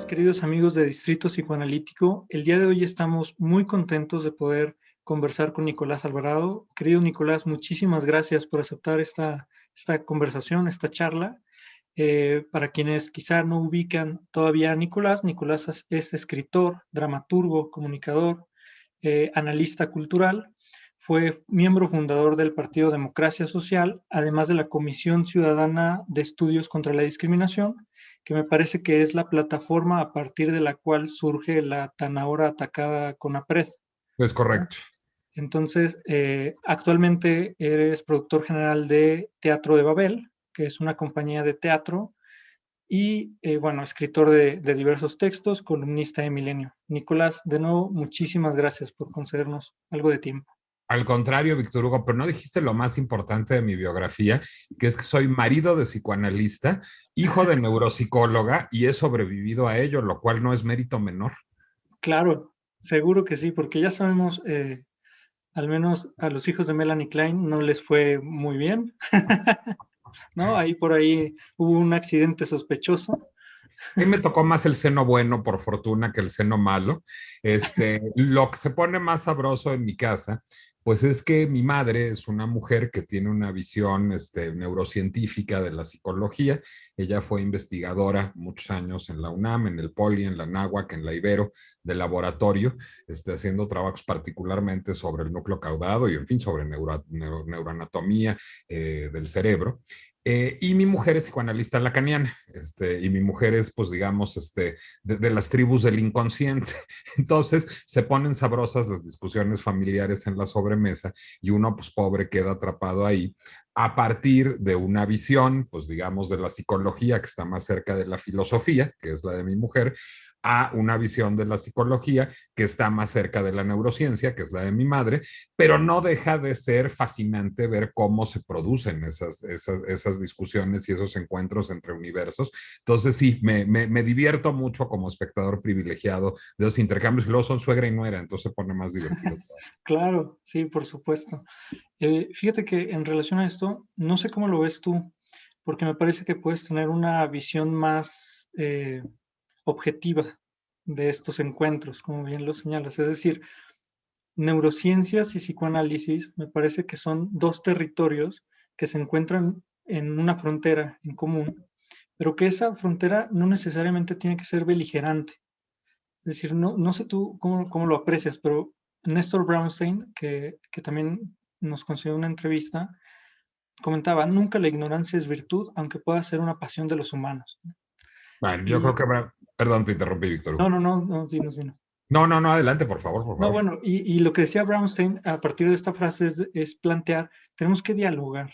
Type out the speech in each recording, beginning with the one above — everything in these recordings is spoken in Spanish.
queridos amigos de Distrito Psicoanalítico. El día de hoy estamos muy contentos de poder conversar con Nicolás Alvarado. Querido Nicolás, muchísimas gracias por aceptar esta conversación, esta charla. Para quienes quizá no ubican todavía a Nicolás, Nicolás es escritor, dramaturgo, comunicador, analista cultural. Fue miembro fundador del Partido Democracia Social, además de la Comisión Ciudadana de Estudios contra la Discriminación, que me parece que es la plataforma a partir de la cual surge la tan ahora atacada CONAPRED. Es correcto. Entonces, actualmente eres productor general de Teatro de Babel, que es una compañía de teatro, y bueno, escritor de diversos textos, columnista de Milenio. Nicolás, de nuevo, muchísimas gracias por concedernos algo de tiempo. Al contrario, Víctor Hugo, pero no dijiste lo más importante de mi biografía, que es que soy marido de psicoanalista, hijo de neuropsicóloga y he sobrevivido a ello, lo cual no es mérito menor. Claro, seguro que sí, porque ya sabemos, al menos a los hijos de Melanie Klein no les fue muy bien, ¿no? Ahí por ahí hubo un accidente sospechoso. A mí me tocó más el seno bueno, por fortuna, que el seno malo. Lo que se pone más sabroso en mi casa, pues es que mi madre es una mujer que tiene una visión neurocientífica de la psicología. Ella fue investigadora muchos años en la UNAM, en el Poli, en la Anáhuac, en la Ibero, de laboratorio, haciendo trabajos particularmente sobre el núcleo caudado y, en fin, sobre neuroanatomía del cerebro. Y mi mujer es psicoanalista lacaniana, y mi mujer es, pues, digamos, de las tribus del inconsciente. Entonces, se ponen sabrosas las discusiones familiares en la sobremesa y uno, pues, pobre, queda atrapado ahí a partir de una visión, pues, digamos, de la psicología que está más cerca de la filosofía, que es la de mi mujer, a una visión de la psicología que está más cerca de la neurociencia, que es la de mi madre, pero no deja de ser fascinante ver cómo se producen esas discusiones y esos encuentros entre universos. Entonces sí, me divierto mucho como espectador privilegiado de los intercambios, y luego son suegra y nuera, entonces se pone más divertido. Claro, sí, por supuesto. Fíjate que en relación a esto, no sé cómo lo ves tú, porque me parece que puedes tener una visión más objetiva de estos encuentros, como bien lo señalas. Es decir, neurociencias y psicoanálisis me parece que son dos territorios que se encuentran en una frontera en común, pero que esa frontera no necesariamente tiene que ser beligerante. Es decir, no sé tú cómo lo aprecias, pero Néstor Brownstein, que también nos concedió una entrevista, comentaba, nunca la ignorancia es virtud, aunque pueda ser una pasión de los humanos. Bueno, yo creo Y, que, perdón, te interrumpí, Víctor Hugo. no, dinos. No, adelante, por favor, por No, favor. bueno, y lo que decía Brownstein a partir de esta frase es plantear, tenemos que dialogar,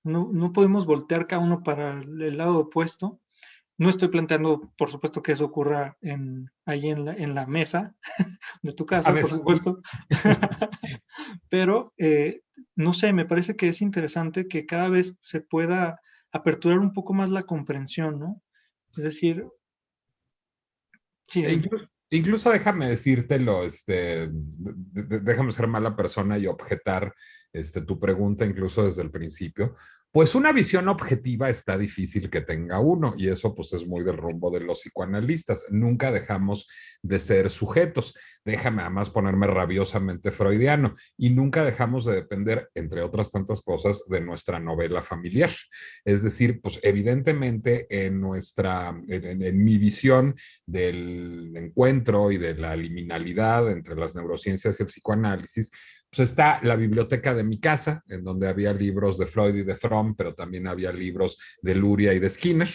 no podemos voltear cada uno para el lado opuesto. No estoy planteando, por supuesto, que eso ocurra ahí en la mesa de tu A casa, por ver, supuesto, pero no sé, me parece que es interesante que cada vez se pueda aperturar un poco más la comprensión, ¿no? Es decir, sí, incluso déjame decírtelo, déjame ser mala persona y objetar tu pregunta incluso desde el principio. Pues una visión objetiva está difícil que tenga uno, y eso pues es muy del rumbo de los psicoanalistas. Nunca dejamos de ser sujetos. Déjame además ponerme rabiosamente freudiano, y nunca dejamos de depender, entre otras tantas cosas, de nuestra novela familiar. Es decir, pues evidentemente en mi visión del encuentro y de la liminalidad entre las neurociencias y el psicoanálisis, pues está la biblioteca de mi casa, en donde había libros de Freud y de Fromm, pero también había libros de Luria y de Skinner.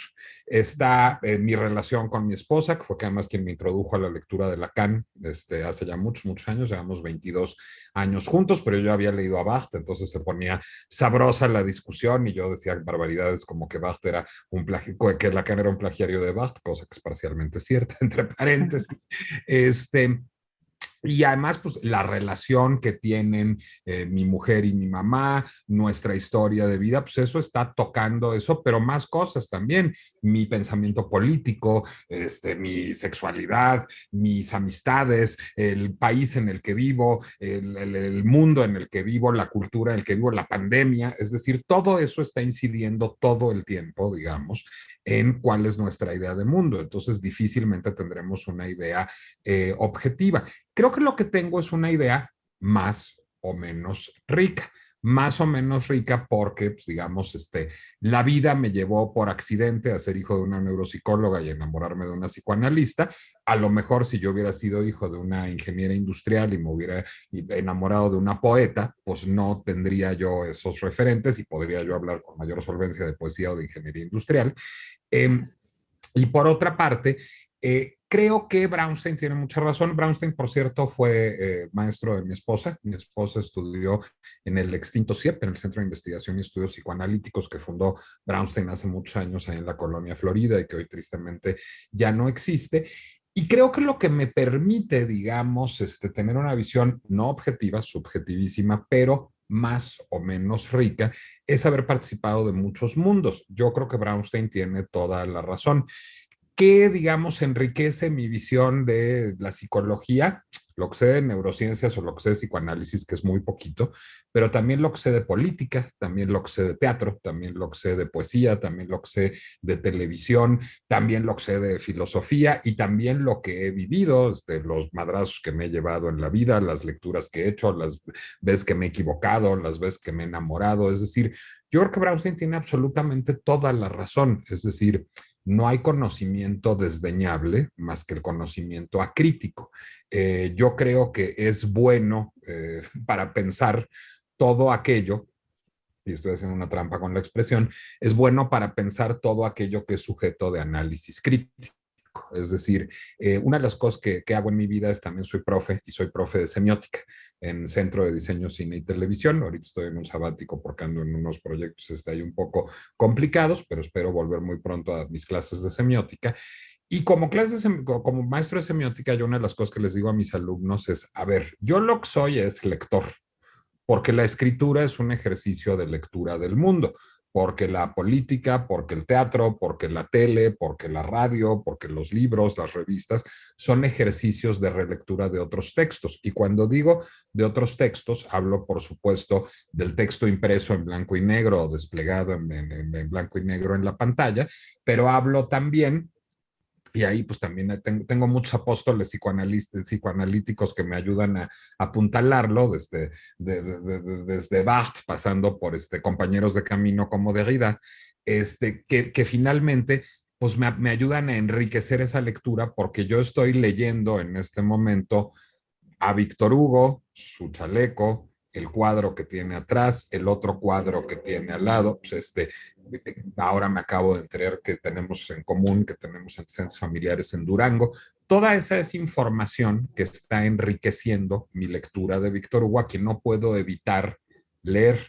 Está mi relación con mi esposa, que fue además quien me introdujo a la lectura de Lacan hace ya muchos años, llevamos 22 años juntos, pero yo había leído a Barthes, entonces se ponía sabrosa la discusión y yo decía barbaridades como que Barthes era un plagio, que Lacan era un plagiario de Barthes, cosa que es parcialmente cierta, entre paréntesis. Y además, pues la relación que tienen mi mujer y mi mamá, nuestra historia de vida, pues eso está tocando eso, pero más cosas también, mi pensamiento político, mi sexualidad, mis amistades, el país en el que vivo, el mundo en el que vivo, la cultura en el que vivo, la pandemia, es decir, todo eso está incidiendo todo el tiempo, digamos, en cuál es nuestra idea de mundo. Entonces, difícilmente tendremos una idea objetiva. Creo que lo que tengo es una idea más o menos rica. Más o menos rica porque, pues, digamos, la vida me llevó por accidente a ser hijo de una neuropsicóloga y enamorarme de una psicoanalista. A lo mejor si yo hubiera sido hijo de una ingeniera industrial y me hubiera enamorado de una poeta, pues no tendría yo esos referentes y podría yo hablar con mayor solvencia de poesía o de ingeniería industrial. Eh, y por otra parte, creo que Brownstein tiene mucha razón. Brownstein, por cierto, fue maestro de mi esposa. Mi esposa estudió en el extinto CIEP, en el Centro de Investigación y Estudios Psicoanalíticos que fundó Brownstein hace muchos años ahí en la colonia Florida y que hoy tristemente ya no existe. Y creo que lo que me permite, digamos, tener una visión no objetiva, subjetivísima, pero más o menos rica, es haber participado de muchos mundos. Yo creo que Brownstein tiene toda la razón. ¿Qué, digamos, enriquece mi visión de la psicología? Lo que sé de neurociencias o lo que sé de psicoanálisis, que es muy poquito, pero también lo que sé de política, también lo que sé de teatro, también lo que sé de poesía, también lo que sé de televisión, también lo que sé de filosofía y también lo que he vivido, los madrazos que me he llevado en la vida, las lecturas que he hecho, las veces que me he equivocado, las veces que me he enamorado. Es decir, yo creo que Brownstein tiene absolutamente toda la razón. Es decir, no hay conocimiento desdeñable más que el conocimiento acrítico. Yo creo que es bueno para pensar todo aquello, y estoy haciendo una trampa con la expresión, es bueno para pensar todo aquello que es sujeto de análisis crítico. Es decir, una de las cosas que hago en mi vida es también soy profe y soy profe de semiótica en Centro de Diseño, Cine y Televisión. Ahorita estoy en un sabático porque ando en unos proyectos ahí un poco complicados, pero espero volver muy pronto a mis clases de semiótica. Y como maestro de semiótica, yo una de las cosas que les digo a mis alumnos es, a ver, yo lo que soy es lector, porque la escritura es un ejercicio de lectura del mundo, porque la política, porque el teatro, porque la tele, porque la radio, porque los libros, las revistas, son ejercicios de relectura de otros textos. Y cuando digo de otros textos, hablo, por supuesto, del texto impreso en blanco y negro o desplegado en blanco y negro en la pantalla, pero hablo también y ahí pues también tengo muchos apóstoles psicoanalíticos que me ayudan a apuntalarlo desde Barthes, pasando por compañeros de camino como Derrida, que finalmente pues me ayudan a enriquecer esa lectura porque yo estoy leyendo en este momento a Víctor Hugo, su chaleco, el cuadro que tiene atrás, el otro cuadro que tiene al lado, pues ahora me acabo de enterar que tenemos en común, que tenemos antecedentes familiares en Durango. Toda esa es información que está enriqueciendo mi lectura de Víctor Hugo, a quien no puedo evitar leer.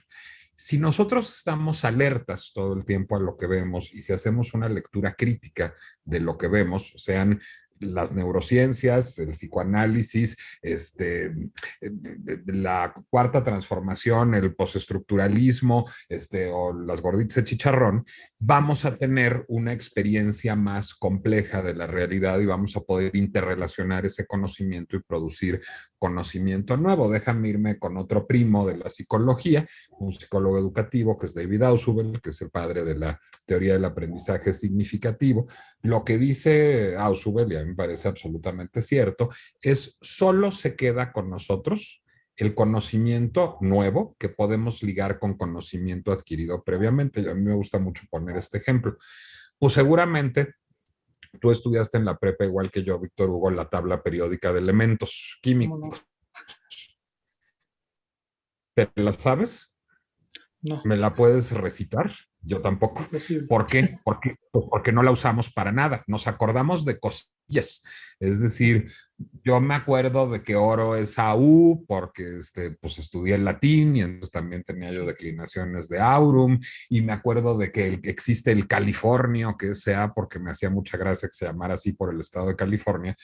Si nosotros estamos alertas todo el tiempo a lo que vemos y si hacemos una lectura crítica de lo que vemos, sean las neurociencias, el psicoanálisis, la cuarta transformación, el postestructuralismo, o las gorditas de chicharrón, vamos a tener una experiencia más compleja de la realidad y vamos a poder interrelacionar ese conocimiento y producir conocimiento nuevo. Déjame irme con otro primo de la psicología, un psicólogo educativo que es David Ausubel, que es el padre de la teoría del aprendizaje significativo. Lo que dice Ausubel, y a mí me parece absolutamente cierto, es solo se queda con nosotros el conocimiento nuevo que podemos ligar con conocimiento adquirido previamente. A mí me gusta mucho poner este ejemplo. Pues seguramente tú estudiaste en la prepa igual que yo, Víctor Hugo, la tabla periódica de elementos ¿Cómo químicos. no? ¿Te la sabes? No, ¿Me la puedes recitar? Yo tampoco. imposible. ¿Por qué? Porque no la usamos para nada. Nos acordamos de cosillas. Es decir, yo me acuerdo de que oro es AU porque pues estudié el latín y entonces también tenía yo declinaciones de aurum y me acuerdo de que existe el Californio, que es A porque me hacía mucha gracia que se llamara así por el estado de California,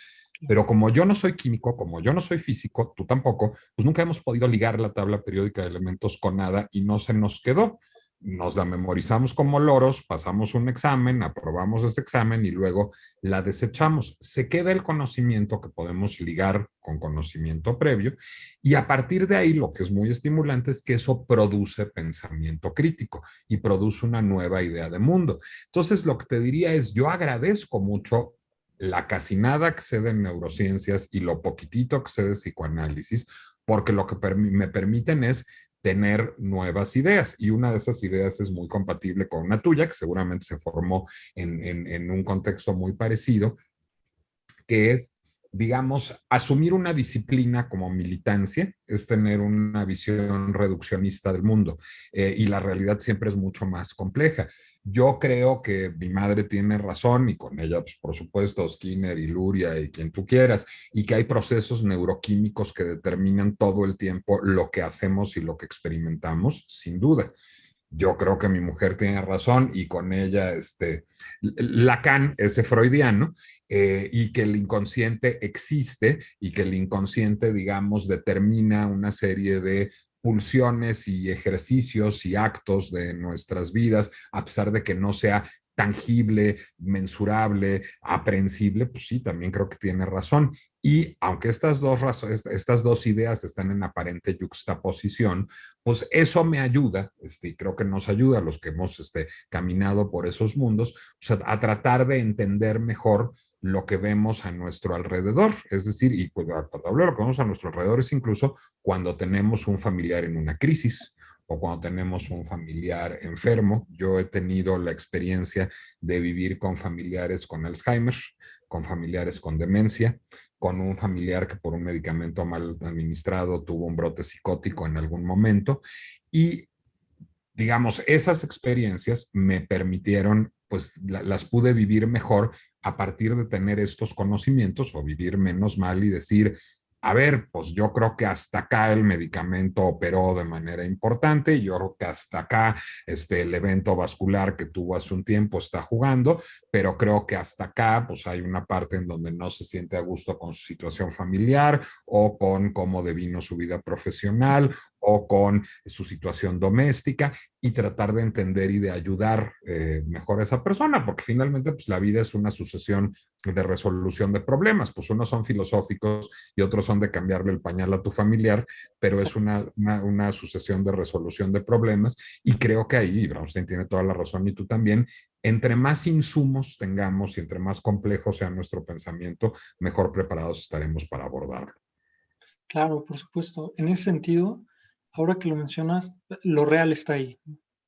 Pero como yo no soy químico, como yo no soy físico, tú tampoco, pues nunca hemos podido ligar la tabla periódica de elementos con nada y no se nos quedó. Nos la memorizamos como loros, pasamos un examen, aprobamos ese examen y luego la desechamos. Se queda el conocimiento que podemos ligar con conocimiento previo y a partir de ahí lo que es muy estimulante es que eso produce pensamiento crítico y produce una nueva idea de mundo. Entonces lo que te diría es, yo agradezco mucho la casi nada que sé de neurociencias y lo poquitito que sé de psicoanálisis, porque lo que me permiten es tener nuevas ideas y una de esas ideas es muy compatible con una tuya que seguramente se formó en un contexto muy parecido, que es, digamos, asumir una disciplina como militancia, es tener una visión reduccionista del mundo y la realidad siempre es mucho más compleja. Yo creo que mi madre tiene razón y con ella, pues, por supuesto, Skinner y Luria y quien tú quieras, y que hay procesos neuroquímicos que determinan todo el tiempo lo que hacemos y lo que experimentamos, sin duda. Yo creo que mi mujer tiene razón y con ella, Lacan, ese freudiano, y que el inconsciente existe y que el inconsciente, digamos, determina una serie de pulsiones y ejercicios y actos de nuestras vidas, a pesar de que no sea tangible, mensurable, aprehensible, pues sí, también creo que tiene razón. Y aunque estas dos ideas están en aparente yuxtaposición, pues eso me ayuda, y creo que nos ayuda a los que hemos caminado por esos mundos, pues a tratar de entender mejor lo que vemos a nuestro alrededor. Es decir, y cuando hablo de lo que vemos a nuestro alrededor es incluso cuando tenemos un familiar en una crisis o cuando tenemos un familiar enfermo. Yo he tenido la experiencia de vivir con familiares con Alzheimer, con familiares con demencia, con un familiar que por un medicamento mal administrado tuvo un brote psicótico en algún momento y digamos, esas experiencias me permitieron, pues las pude vivir mejor a partir de tener estos conocimientos o vivir menos mal y decir, a ver, pues yo creo que hasta acá el medicamento operó de manera importante y yo creo que hasta acá el evento vascular que tuvo hace un tiempo está jugando, pero creo que hasta acá pues hay una parte en donde no se siente a gusto con su situación familiar o con cómo devino su vida profesional o con su situación doméstica y tratar de entender y de ayudar mejor a esa persona, porque finalmente pues, la vida es una sucesión de resolución de problemas, pues unos son filosóficos y otros son de cambiarle el pañal a tu familiar, pero es una sucesión de resolución de problemas y creo que ahí, Brownstein tiene toda la razón y tú también, entre más insumos tengamos y entre más complejo sea nuestro pensamiento, mejor preparados estaremos para abordarlo. Claro, por supuesto. En ese sentido, ahora que lo mencionas, lo real está ahí.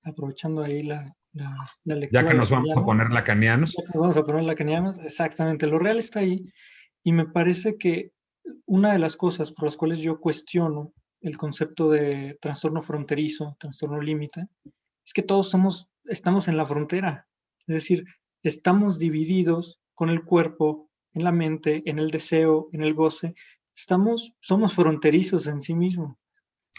Aprovechando ahí la Ya lectura que nos vamos a lacaniana, poner ya lacanianos. que nos vamos a poner lacanianos, exactamente, lo real está ahí. Y me parece que una de las cosas por las cuales yo cuestiono el concepto de trastorno fronterizo, trastorno límite, es que todos estamos en la frontera. Es decir, estamos divididos con el cuerpo, en la mente, en el deseo, en el goce. Somos fronterizos en sí mismos.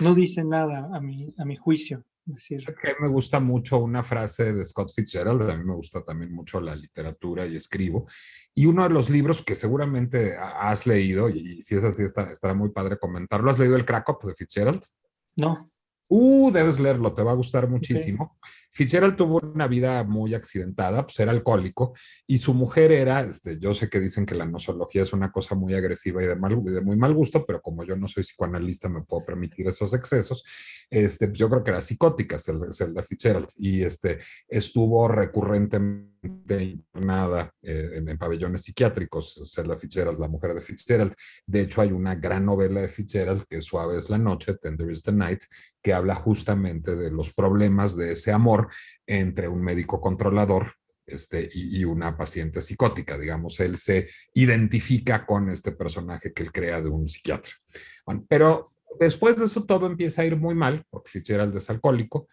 No dice nada a mi juicio. Es decir, Que me gusta mucho una frase de Scott Fitzgerald, a mí me gusta también mucho la literatura y escribo, y uno de los libros que seguramente has leído, y si es así, estará muy padre comentarlo, ¿has leído El Crack Up de Fitzgerald? no, Debes leerlo, te va a gustar ok, muchísimo. Fitzgerald tuvo una vida muy accidentada, pues era alcohólico, y su mujer era, yo sé que dicen que la nosología es una cosa muy agresiva y de muy mal gusto, pero como yo no soy psicoanalista, me puedo permitir esos excesos. Pues yo creo que era psicótica, Zelda Fitzgerald, y estuvo recurrentemente internada en pabellones psiquiátricos, Zelda Fitzgerald, la mujer de Fitzgerald. De hecho, hay una gran novela de Fitzgerald que es Suave es la noche, Tender is the night, que habla justamente de los problemas de ese amor entre un médico controlador y una paciente psicótica, digamos, él se identifica con este personaje que él crea de un psiquiatra. Bueno, pero después de eso todo empieza a ir muy mal, porque Fitzgerald es alcohólico,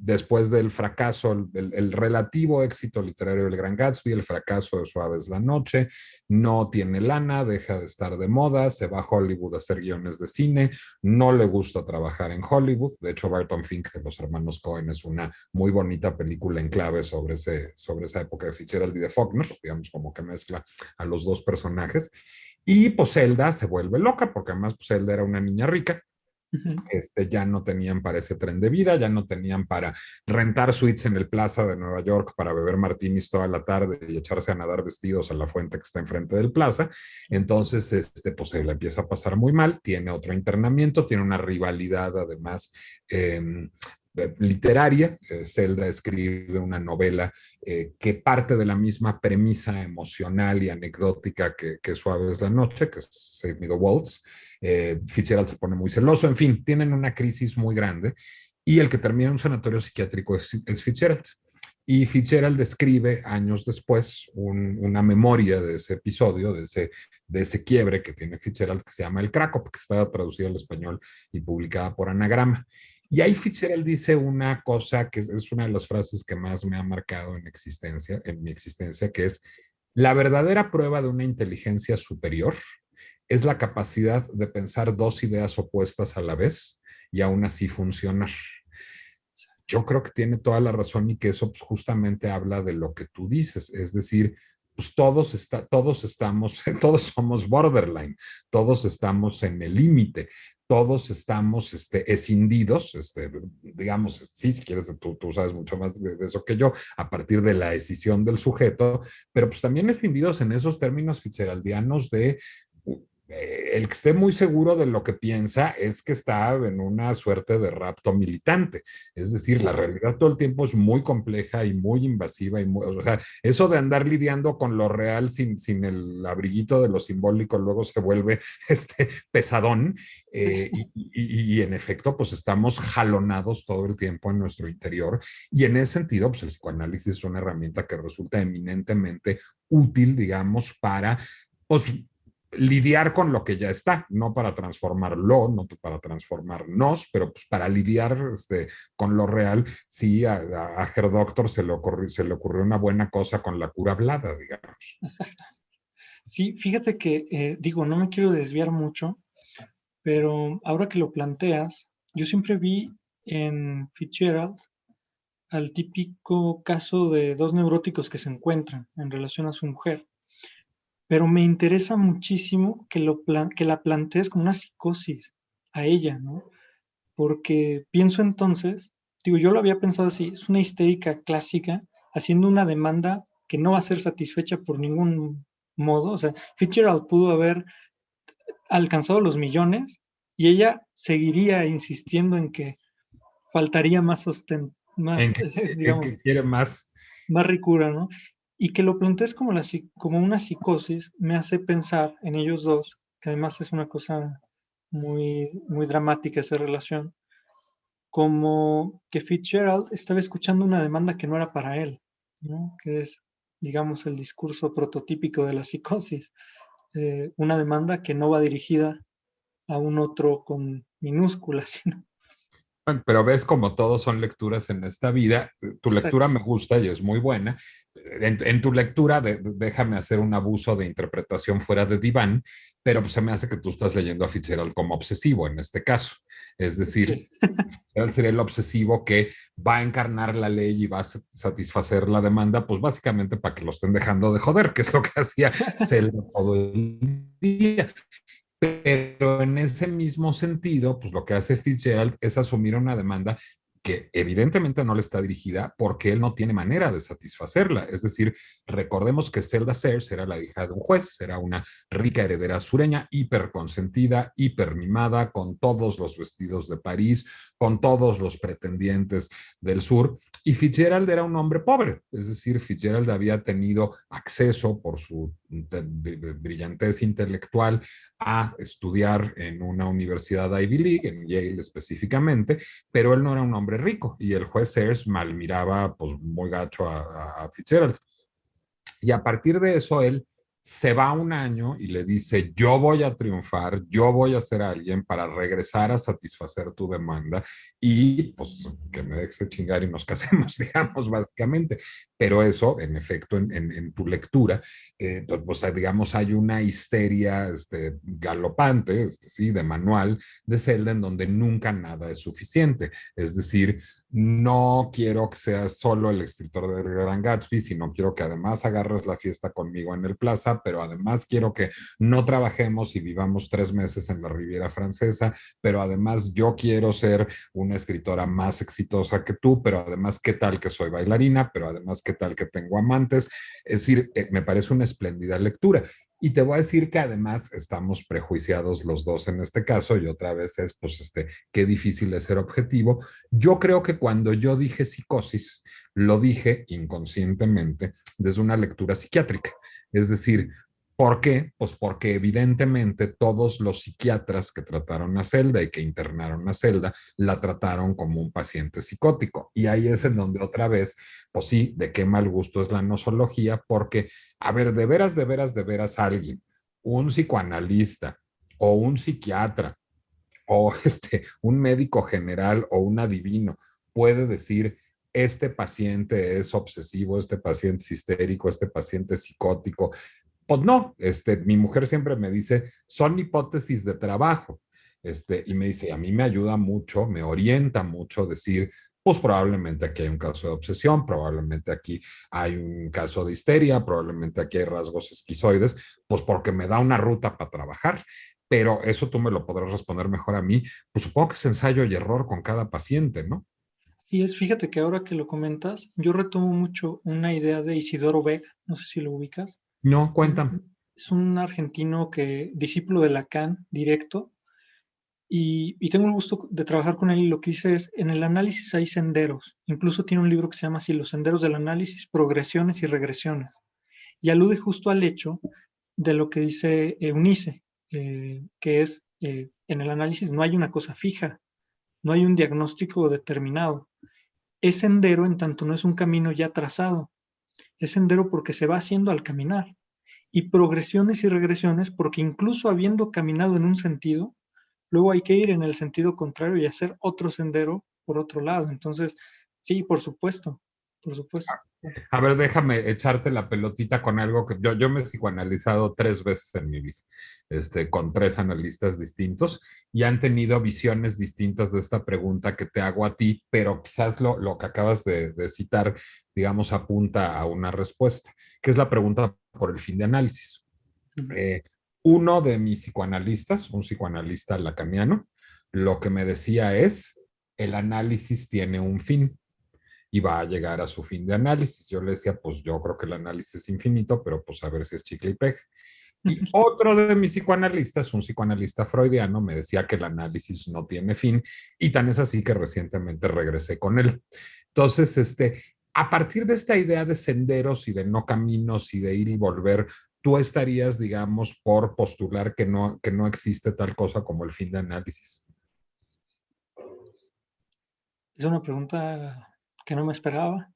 después del fracaso, el relativo éxito literario del Gran Gatsby, el fracaso de Suave es la noche, no tiene lana, deja de estar de moda, se va a Hollywood a hacer guiones de cine, no le gusta trabajar en Hollywood. De hecho, Barton Fink de los hermanos Coen es una muy bonita película en clave sobre esa época de Fitzgerald y de Faulkner, digamos como que mezcla a los dos personajes. Y pues Zelda se vuelve loca, porque además pues Zelda era una niña rica, ya no tenían para ese tren de vida, ya no tenían para rentar suites en el Plaza de Nueva York para beber martinis toda la tarde y echarse a nadar vestidos a la fuente que está enfrente del Plaza. Entonces, pues se le empieza a pasar muy mal, tiene otro internamiento, tiene una rivalidad además literaria. Zelda escribe una novela que parte de la misma premisa emocional y anecdótica que Suave es la noche, que es Save Me the Waltz. Fitzgerald se pone muy celoso, en fin, tienen una crisis muy grande y el que termina en un sanatorio psiquiátrico es Fitzgerald. Y Fitzgerald describe años después una memoria de ese episodio, de ese quiebre que tiene Fitzgerald, que se llama El Craco, que está traducida al español y publicada por Anagrama. Y ahí Fitzgerald dice una cosa que es una de las frases que más me ha marcado en mi existencia, que es: la verdadera prueba de una inteligencia superior es la capacidad de pensar dos ideas opuestas a la vez y aún así funcionar. Yo creo que tiene toda la razón y que eso pues, justamente habla de lo que tú dices, es decir, pues todos estamos, todos somos borderline, todos estamos en el límite, todos estamos escindidos, digamos, sí, si quieres, tú sabes mucho más de eso que yo, a partir de la decisión del sujeto, pero pues también escindidos en esos términos fitzgeraldianos de el que esté muy seguro de lo que piensa es que está en una suerte de rapto militante. Es decir, la realidad todo el tiempo es muy compleja y muy invasiva. O sea, eso de andar lidiando con lo real sin el abriguito de lo simbólico luego se vuelve pesadón. Y en efecto, pues estamos jalonados todo el tiempo en nuestro interior. Y en ese sentido, pues el psicoanálisis es una herramienta que resulta eminentemente útil, digamos, para pues, lidiar con lo que ya está, no para transformarlo, no para transformarnos, pero pues para lidiar con lo real. Sí, a Herr Doctor se le ocurrió una buena cosa con la cura hablada, digamos. Exacto. Sí, fíjate que, digo, no me quiero desviar mucho, pero ahora que lo planteas, yo siempre vi en Fitzgerald al típico caso de dos neuróticos que se encuentran en relación a su mujer. Pero me interesa muchísimo que la plantees como una psicosis a ella, ¿no? Porque pienso entonces, digo, yo lo había pensado así, es una histérica clásica haciendo una demanda que no va a ser satisfecha por ningún modo. O sea, Fitzgerald pudo haber alcanzado los millones y ella seguiría insistiendo en que faltaría más En más, que, en digamos, que quiere más. más ricura, ¿no? Y que lo plantees como, como una psicosis me hace pensar en ellos dos, que además es una cosa muy dramática esa relación, como que Fitzgerald estaba escuchando una demanda que no era para él, ¿no? Que es, digamos, el discurso prototípico de la psicosis, una demanda que no va dirigida a un otro con minúsculas, sino... Bueno, pero ves como todos son lecturas en esta vida. Tu lectura Exacto. me gusta y es muy buena. En tu lectura, déjame hacer un abuso de interpretación fuera de diván, pero pues se me hace que tú estás leyendo a Fitzgerald como obsesivo en este caso. Es decir, Sí, Fitzgerald sería el obsesivo que va a encarnar la ley y va a satisfacer la demanda, pues básicamente para que lo estén dejando de joder, que es lo que hacía Selva todo el día. Pero en ese mismo sentido, pues lo que hace Fitzgerald es asumir una demanda que evidentemente no le está dirigida porque él no tiene manera de satisfacerla. Es decir, recordemos que Zelda Sayers era la hija de un juez, era una rica heredera sureña, hiperconsentida, hipermimada, con todos los vestidos de París, con todos los pretendientes del sur. Y Fitzgerald era un hombre pobre, es decir, Fitzgerald había tenido acceso por su brillantez intelectual a estudiar en una universidad Ivy League, en Yale específicamente, pero él no era un hombre rico y el juez Sayers mal miraba pues muy gacho a Fitzgerald. Y a partir de eso él se va un año y le dice, yo voy a triunfar, yo voy a ser alguien para regresar a satisfacer tu demanda y pues que me dejes de chingar y nos casemos, digamos, básicamente. Pero eso, en efecto, en tu lectura, pues digamos, hay una histeria galopante, sí, de manual de Zelda en donde nunca nada es suficiente. Es decir, no quiero que seas solo el escritor de Gran Gatsby, sino quiero que además agarres la fiesta conmigo en el Plaza, pero además quiero que no trabajemos y vivamos 3 meses en la Riviera Francesa, pero además yo quiero ser una escritora más exitosa que tú, pero además qué tal que soy bailarina, pero además qué tal que tengo amantes. Es decir, me parece una espléndida lectura. Y te voy a decir que además estamos prejuiciados los dos en este caso, y otra vez es, pues, qué difícil es ser objetivo. Yo creo que cuando yo dije psicosis, lo dije inconscientemente desde una lectura psiquiátrica. Es decir, ¿por qué? Pues porque evidentemente todos los psiquiatras que trataron a Zelda y que internaron a Zelda la trataron como un paciente psicótico. Y ahí es en donde otra vez, pues sí, de qué mal gusto es la nosología, porque, a ver, de veras alguien, un psicoanalista o un psiquiatra o un médico general o un adivino puede decir, este paciente es obsesivo, este paciente es histérico, este paciente es psicótico. Pues no, mi mujer siempre me dice, son hipótesis de trabajo. Y me dice, a mí me ayuda mucho, me orienta mucho decir, pues probablemente aquí hay un caso de obsesión, probablemente aquí hay un caso de histeria, probablemente aquí hay rasgos esquizoides, pues porque me da una ruta para trabajar. Pero eso tú me lo podrás responder mejor a mí. Pues supongo que es ensayo y error con cada paciente, ¿no? Y es, fíjate que ahora que lo comentas, yo retomo mucho una idea de Isidoro Beck, no sé si lo ubicas. No, cuéntame. Es un argentino discípulo de Lacan, directo, y tengo el gusto de trabajar con él y lo que dice es, en el análisis hay senderos. Incluso tiene un libro que se llama así, Los senderos del análisis, progresiones y regresiones. Y alude justo al hecho de lo que dice Eunice, que es, en el análisis no hay una cosa fija, no hay un diagnóstico determinado. Es sendero en tanto no es un camino ya trazado, es sendero porque se va haciendo al caminar. Y progresiones y regresiones porque incluso habiendo caminado en un sentido, luego hay que ir en el sentido contrario y hacer otro sendero por otro lado. Entonces, sí, por supuesto, por supuesto. A ver, déjame echarte la pelotita con algo que yo me he psicoanalizado 3 veces en mi vida, con 3 analistas distintos y han tenido visiones distintas de esta pregunta que te hago a ti, pero quizás lo que acabas de citar, digamos, apunta a una respuesta, que es la pregunta por el fin de análisis. Eh, Uno de mis psicoanalistas, un psicoanalista lacaniano, lo que me decía es, el análisis tiene un fin y va a llegar a su fin de análisis. Yo le decía, pues yo creo que el análisis es infinito, pero pues a ver si es chicle y peje. Y otro de mis psicoanalistas, un psicoanalista freudiano, me decía que el análisis no tiene fin y tan es así que recientemente regresé con él. Entonces, a partir de esta idea de senderos y de no caminos y de ir y volver, tú estarías, digamos, por postular que no existe tal cosa como el fin de análisis. Es una pregunta que no me esperaba,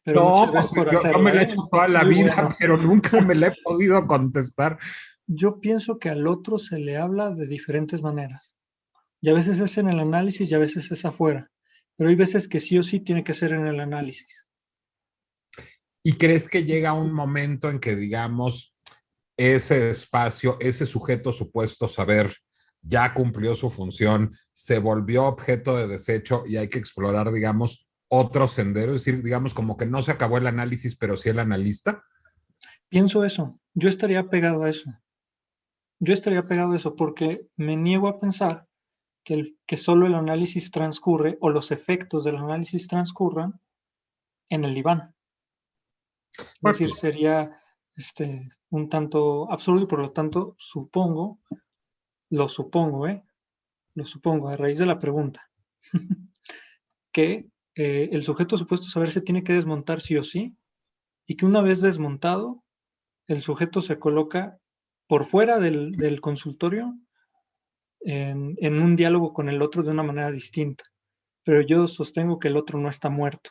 pero No, muchas pues gracias por yo me hacerla, la he ¿eh? hecho toda la Muy vida, buena. pero nunca me la he podido contestar. Yo pienso que al otro se le habla de diferentes maneras. Y a veces es en el análisis y a veces es afuera. Pero hay veces que sí o sí tiene que ser en el análisis. ¿Y crees que llega un momento en que, digamos, ese espacio, ese sujeto supuesto saber, ya cumplió su función, se volvió objeto de desecho y hay que explorar, digamos, otro sendero? Es decir, digamos, como que no se acabó el análisis, pero sí el analista. Pienso eso. Yo estaría pegado a eso. Yo estaría pegado a eso porque me niego a pensar que solo el análisis transcurre o los efectos del análisis transcurran en el diván. Es Pues, decir, sería un tanto absurdo y por lo tanto lo supongo, ¿eh? Lo supongo a raíz de la pregunta, que el sujeto supuesto saber se tiene que desmontar sí o sí y que una vez desmontado, el sujeto se coloca por fuera del consultorio en un diálogo con el otro de una manera distinta. Pero yo sostengo que el otro no está muerto,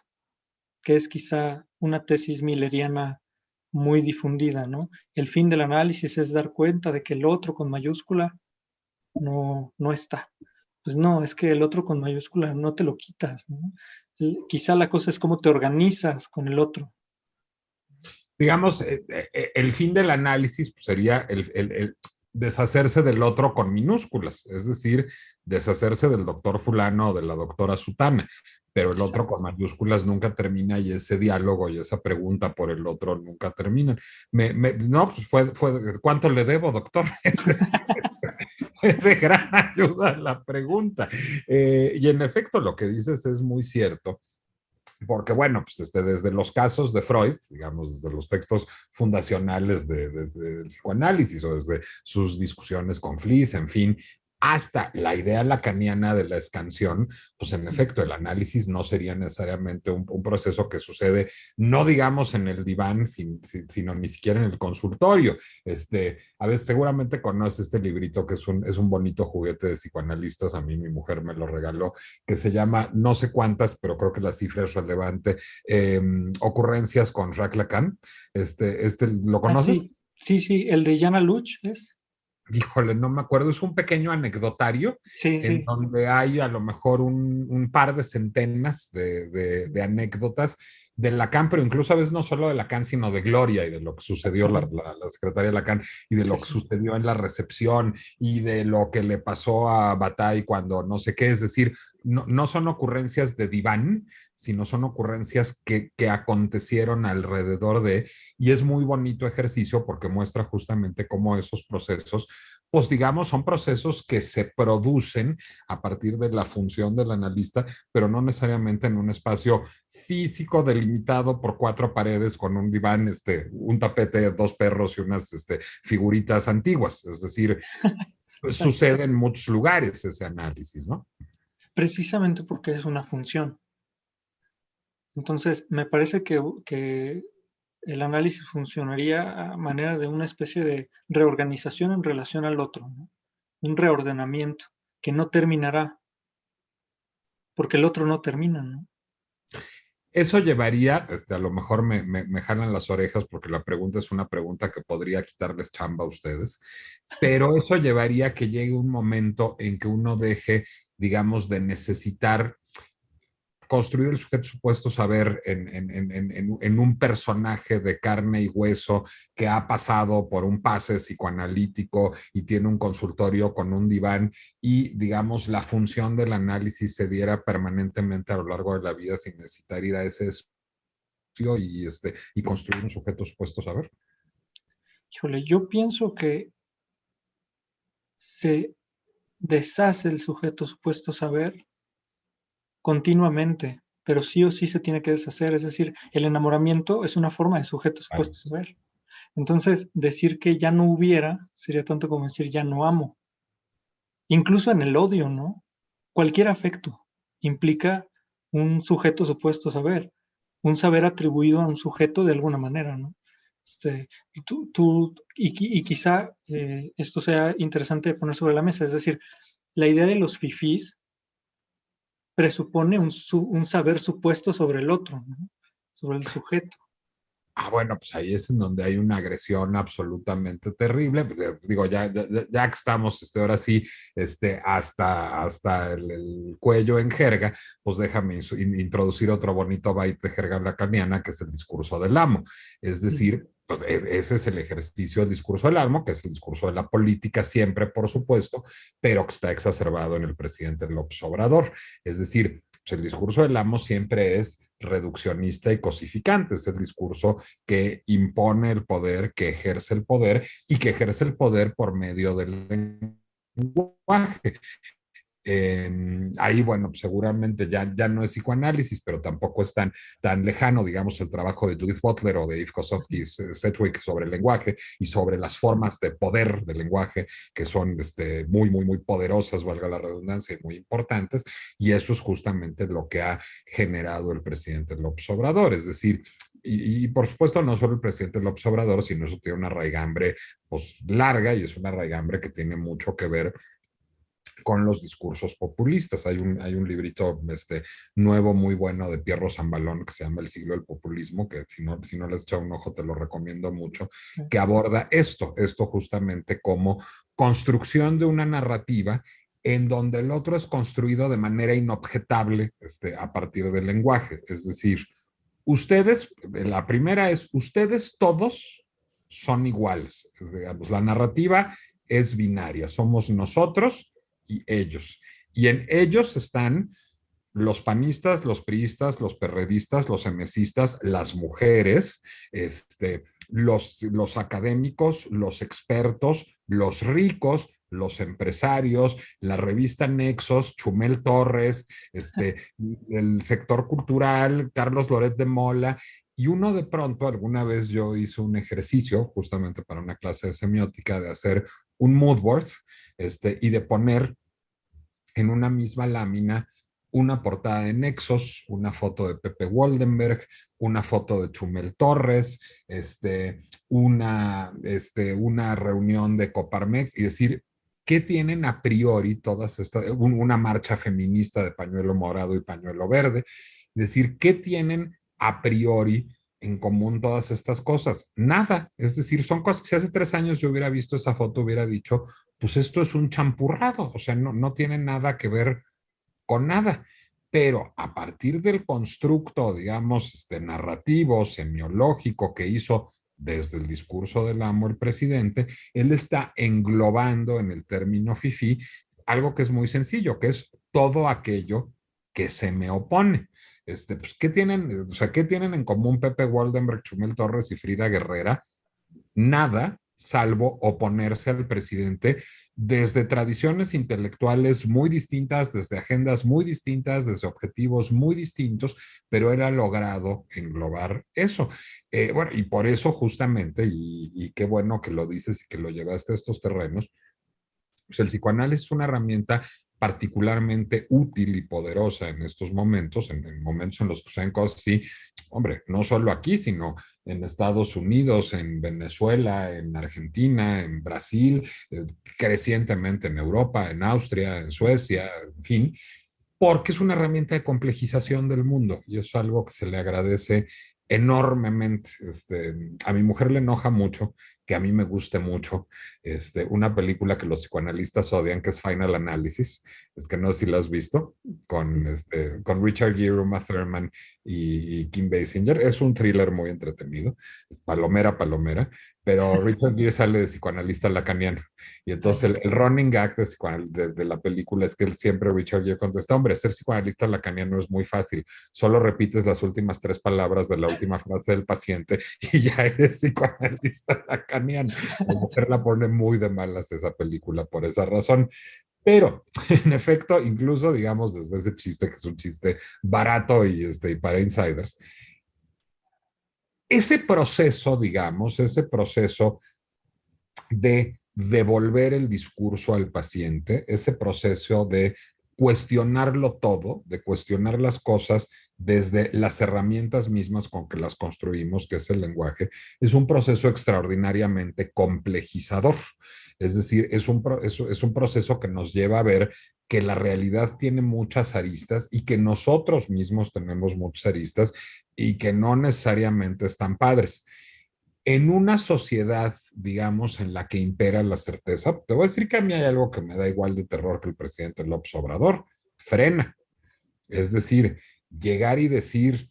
que es quizá una tesis milleriana muy difundida, ¿no? El fin del análisis es dar cuenta de que el otro con mayúscula no está. Pues no, es que el otro con mayúscula no te lo quitas, ¿no? Quizá la cosa es cómo te organizas con el otro. Digamos, el fin del análisis pues, sería el deshacerse del otro con minúsculas, es decir, deshacerse del doctor fulano o de la doctora sutana, pero el otro con Exacto. mayúsculas nunca termina y ese diálogo y esa pregunta por el otro nunca terminan. No, pues ¿cuánto le debo, doctor? Es decir, es de gran ayuda la pregunta. Y en efecto, lo que dices es muy cierto porque bueno, pues desde los casos de Freud, digamos, desde los textos fundacionales desde el psicoanálisis o desde sus discusiones con Fliess, en fin, hasta la idea lacaniana de la escansión, pues en efecto el análisis no sería necesariamente un proceso que sucede, no digamos en el diván, sino ni siquiera en el consultorio. A veces seguramente conoces este librito que es un bonito juguete de psicoanalistas, a mí mi mujer me lo regaló, que se llama no sé cuántas, pero creo que la cifra es relevante, ocurrencias con Jacques Lacan. ¿Lo Ah, conoces? sí, sí, sí, el de Jana Luch es. Híjole, no me acuerdo, es un pequeño anecdotario Sí, en sí, donde hay a lo mejor un par de centenas de anécdotas de Lacan, pero incluso a veces no solo de Lacan, sino de Gloria y de lo que sucedió ajá, la secretaria Lacan y de sí, lo que sí. sucedió en la recepción y de lo que le pasó a Bataille cuando no sé qué, es decir, no son ocurrencias de diván, sino son ocurrencias que acontecieron alrededor de, y es muy bonito ejercicio porque muestra justamente cómo esos procesos pues digamos, son procesos que se producen a partir de la función del analista, pero no necesariamente en un espacio físico delimitado por cuatro paredes con un diván, un tapete, dos perros y unas figuritas antiguas. Es decir, Exacto. sucede en muchos lugares ese análisis, ¿no? Precisamente porque es una función. Entonces, me parece que el análisis funcionaría a manera de una especie de reorganización en relación al otro, ¿no? Un reordenamiento que no terminará, porque el otro no termina, ¿no? Eso llevaría, a lo mejor me jalan las orejas porque la pregunta es una pregunta que podría quitarles chamba a ustedes, pero eso llevaría a que llegue un momento en que uno deje, digamos, de necesitar construir el sujeto supuesto saber en un personaje de carne y hueso que ha pasado por un pase psicoanalítico y tiene un consultorio con un diván y, digamos, la función del análisis se diera permanentemente a lo largo de la vida sin necesitar ir a ese espacio y construir un sujeto supuesto saber. Híjole, yo pienso que se deshace el sujeto supuesto saber continuamente, pero sí o sí se tiene que deshacer. Es decir, el enamoramiento es una forma de sujeto Claro. supuesto saber. Entonces, decir que ya no hubiera sería tanto como decir ya no amo. Incluso en el odio, ¿no? Cualquier afecto implica un sujeto supuesto saber, un saber atribuido a un sujeto de alguna manera, ¿no? Este, y quizá esto sea interesante de poner sobre la mesa, es decir, la idea de los fifís presupone un saber supuesto sobre el otro, ¿no? Sobre el sujeto. Bueno, pues ahí es en donde hay una agresión absolutamente terrible. Digo, ya que estamos, ahora sí, hasta el cuello en jerga, pues déjame introducir otro bonito byte de jerga lacaniana, que es el discurso del amo. Es Ujú. decir, pues, ese es el ejercicio del discurso del amo, que es el discurso de la política siempre, por supuesto, pero que está exacerbado en el presidente López Obrador. Es decir, pues el discurso del amo siempre es reduccionista y cosificante, es el discurso que impone el poder, que ejerce el poder y que ejerce el poder por medio del lenguaje. Ahí, bueno, seguramente ya no es psicoanálisis, pero tampoco es tan lejano, digamos, el trabajo de Judith Butler o de Yves Kosofsky Sedgwick sobre el lenguaje y sobre las formas de poder del lenguaje que son muy, muy, muy poderosas, valga la redundancia, y muy importantes. Y eso es justamente lo que ha generado el presidente López Obrador. Es decir, por supuesto, no solo el presidente López Obrador, sino eso tiene una raigambre pues, larga y es una raigambre que tiene mucho que ver con los discursos populistas. Hay un librito nuevo muy bueno de Pierro Zambalón que se llama El siglo del populismo, que si no les echa un ojo te lo recomiendo mucho, que aborda esto justamente como construcción de una narrativa en donde el otro es construido de manera inobjetable a partir del lenguaje. Es decir, ustedes, la primera es, ustedes todos son iguales. Digamos, la narrativa es binaria, somos nosotros y ellos. Y en ellos están los panistas, los priistas, los perredistas, los emesistas, las mujeres, los académicos, los expertos, los ricos, los empresarios, la revista Nexos, Chumel Torres, el sector cultural, Carlos Loret de Mola, y uno de pronto, alguna vez yo hice un ejercicio justamente para una clase de semiótica de hacer un mood board y de poner en una misma lámina una portada de Nexos, una foto de Pepe Woldenberg, una foto de Chumel Torres, una reunión de Coparmex y decir, ¿qué tienen a priori todas estas, una marcha feminista de pañuelo morado y pañuelo verde? Decir, ¿qué tienen a priori en común todas estas cosas? Nada. Es decir, son cosas que si hace 3 años yo hubiera visto esa foto, hubiera dicho, pues esto es un champurrado, o sea, no tiene nada que ver con nada. Pero a partir del constructo, digamos, narrativo, semiológico que hizo desde el discurso del amo el presidente, él está englobando en el término fifí algo que es muy sencillo, que es todo aquello que se me opone. Pues, ¿qué tienen, o sea, ¿qué tienen en común Pepe Woldenberg, Chumel Torres y Frida Guerrera? Nada, salvo oponerse al presidente desde tradiciones intelectuales muy distintas, desde agendas muy distintas, desde objetivos muy distintos, pero él ha logrado englobar eso. Bueno, y por eso justamente, y qué bueno que lo dices y que lo llevaste a estos terrenos, pues el psicoanálisis es una herramienta particularmente útil y poderosa en estos momentos, en momentos en los que suceden cosas así, hombre, no solo aquí, sino en Estados Unidos, en Venezuela, en Argentina, en Brasil, crecientemente en Europa, en Austria, en Suecia, en fin, porque es una herramienta de complejización del mundo y es algo que se le agradece enormemente. A mi mujer le enoja mucho que a mí me guste mucho una película que los psicoanalistas odian, que es Final Analysis, es que no sé si la has visto, con Richard Gere, Uma Thurman y Kim Basinger. Es un thriller muy entretenido, es palomera, pero Richard Gere sale de psicoanalista lacaniano. Y entonces el running gag de la película es que él siempre, Richard Gere, contesta, hombre, ser psicoanalista lacaniano es muy fácil, solo repites las últimas 3 palabras de la última frase del paciente y ya eres psicoanalista lacaniano. La mujer la pone muy de malas esa película por esa razón. Pero, en efecto, incluso, digamos, desde ese chiste, que es un chiste barato y para insiders, ese proceso, digamos, ese proceso de devolver el discurso al paciente, ese proceso de cuestionarlo todo, de cuestionar las cosas desde las herramientas mismas con que las construimos, que es el lenguaje, es un proceso extraordinariamente complejizador. Es decir, es un proceso que nos lleva a ver que la realidad tiene muchas aristas y que nosotros mismos tenemos muchas aristas y que no necesariamente están padres en una sociedad, digamos, en la que impera la certeza. Te voy a decir que a mí hay algo que me da igual de terror que el presidente López Obrador. Frena. Es decir, llegar y decir,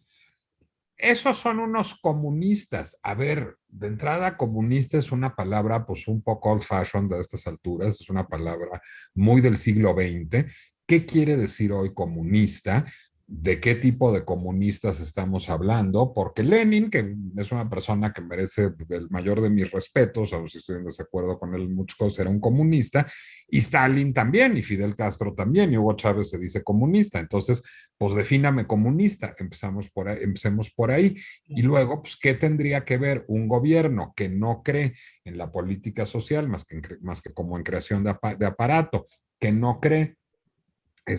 esos son unos comunistas. A ver, de entrada, comunista es una palabra pues un poco old fashioned a estas alturas, es una palabra muy del siglo XX. ¿Qué quiere decir hoy comunista? ¿De qué tipo de comunistas estamos hablando? Porque Lenin, que es una persona que merece el mayor de mis respetos, aun si estoy en desacuerdo con él en muchas cosas, era un comunista, y Stalin también, y Fidel Castro también, y Hugo Chávez se dice comunista. Entonces, pues defíname comunista, empecemos por ahí. Y luego, pues, ¿qué tendría que ver un gobierno que no cree en la política social más que como en creación de aparato, que no cree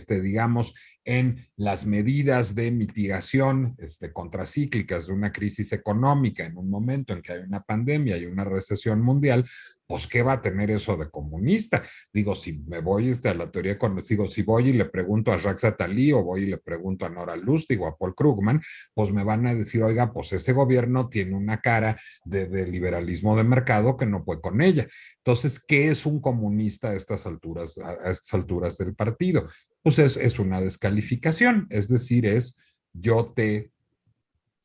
digamos, en las medidas de mitigación contracíclicas de una crisis económica en un momento en que hay una pandemia y una recesión mundial, pues ¿qué va a tener eso de comunista? Digo, si me voy a la teoría, digo, si voy y le pregunto a Jacques Attali o voy y le pregunto a Nora Lustig o a Paul Krugman, pues me van a decir, oiga, pues ese gobierno tiene una cara de liberalismo de mercado que no puede con ella. Entonces, ¿qué es un comunista a estas alturas, a estas alturas del partido? Pues es una descalificación, es decir, es yo te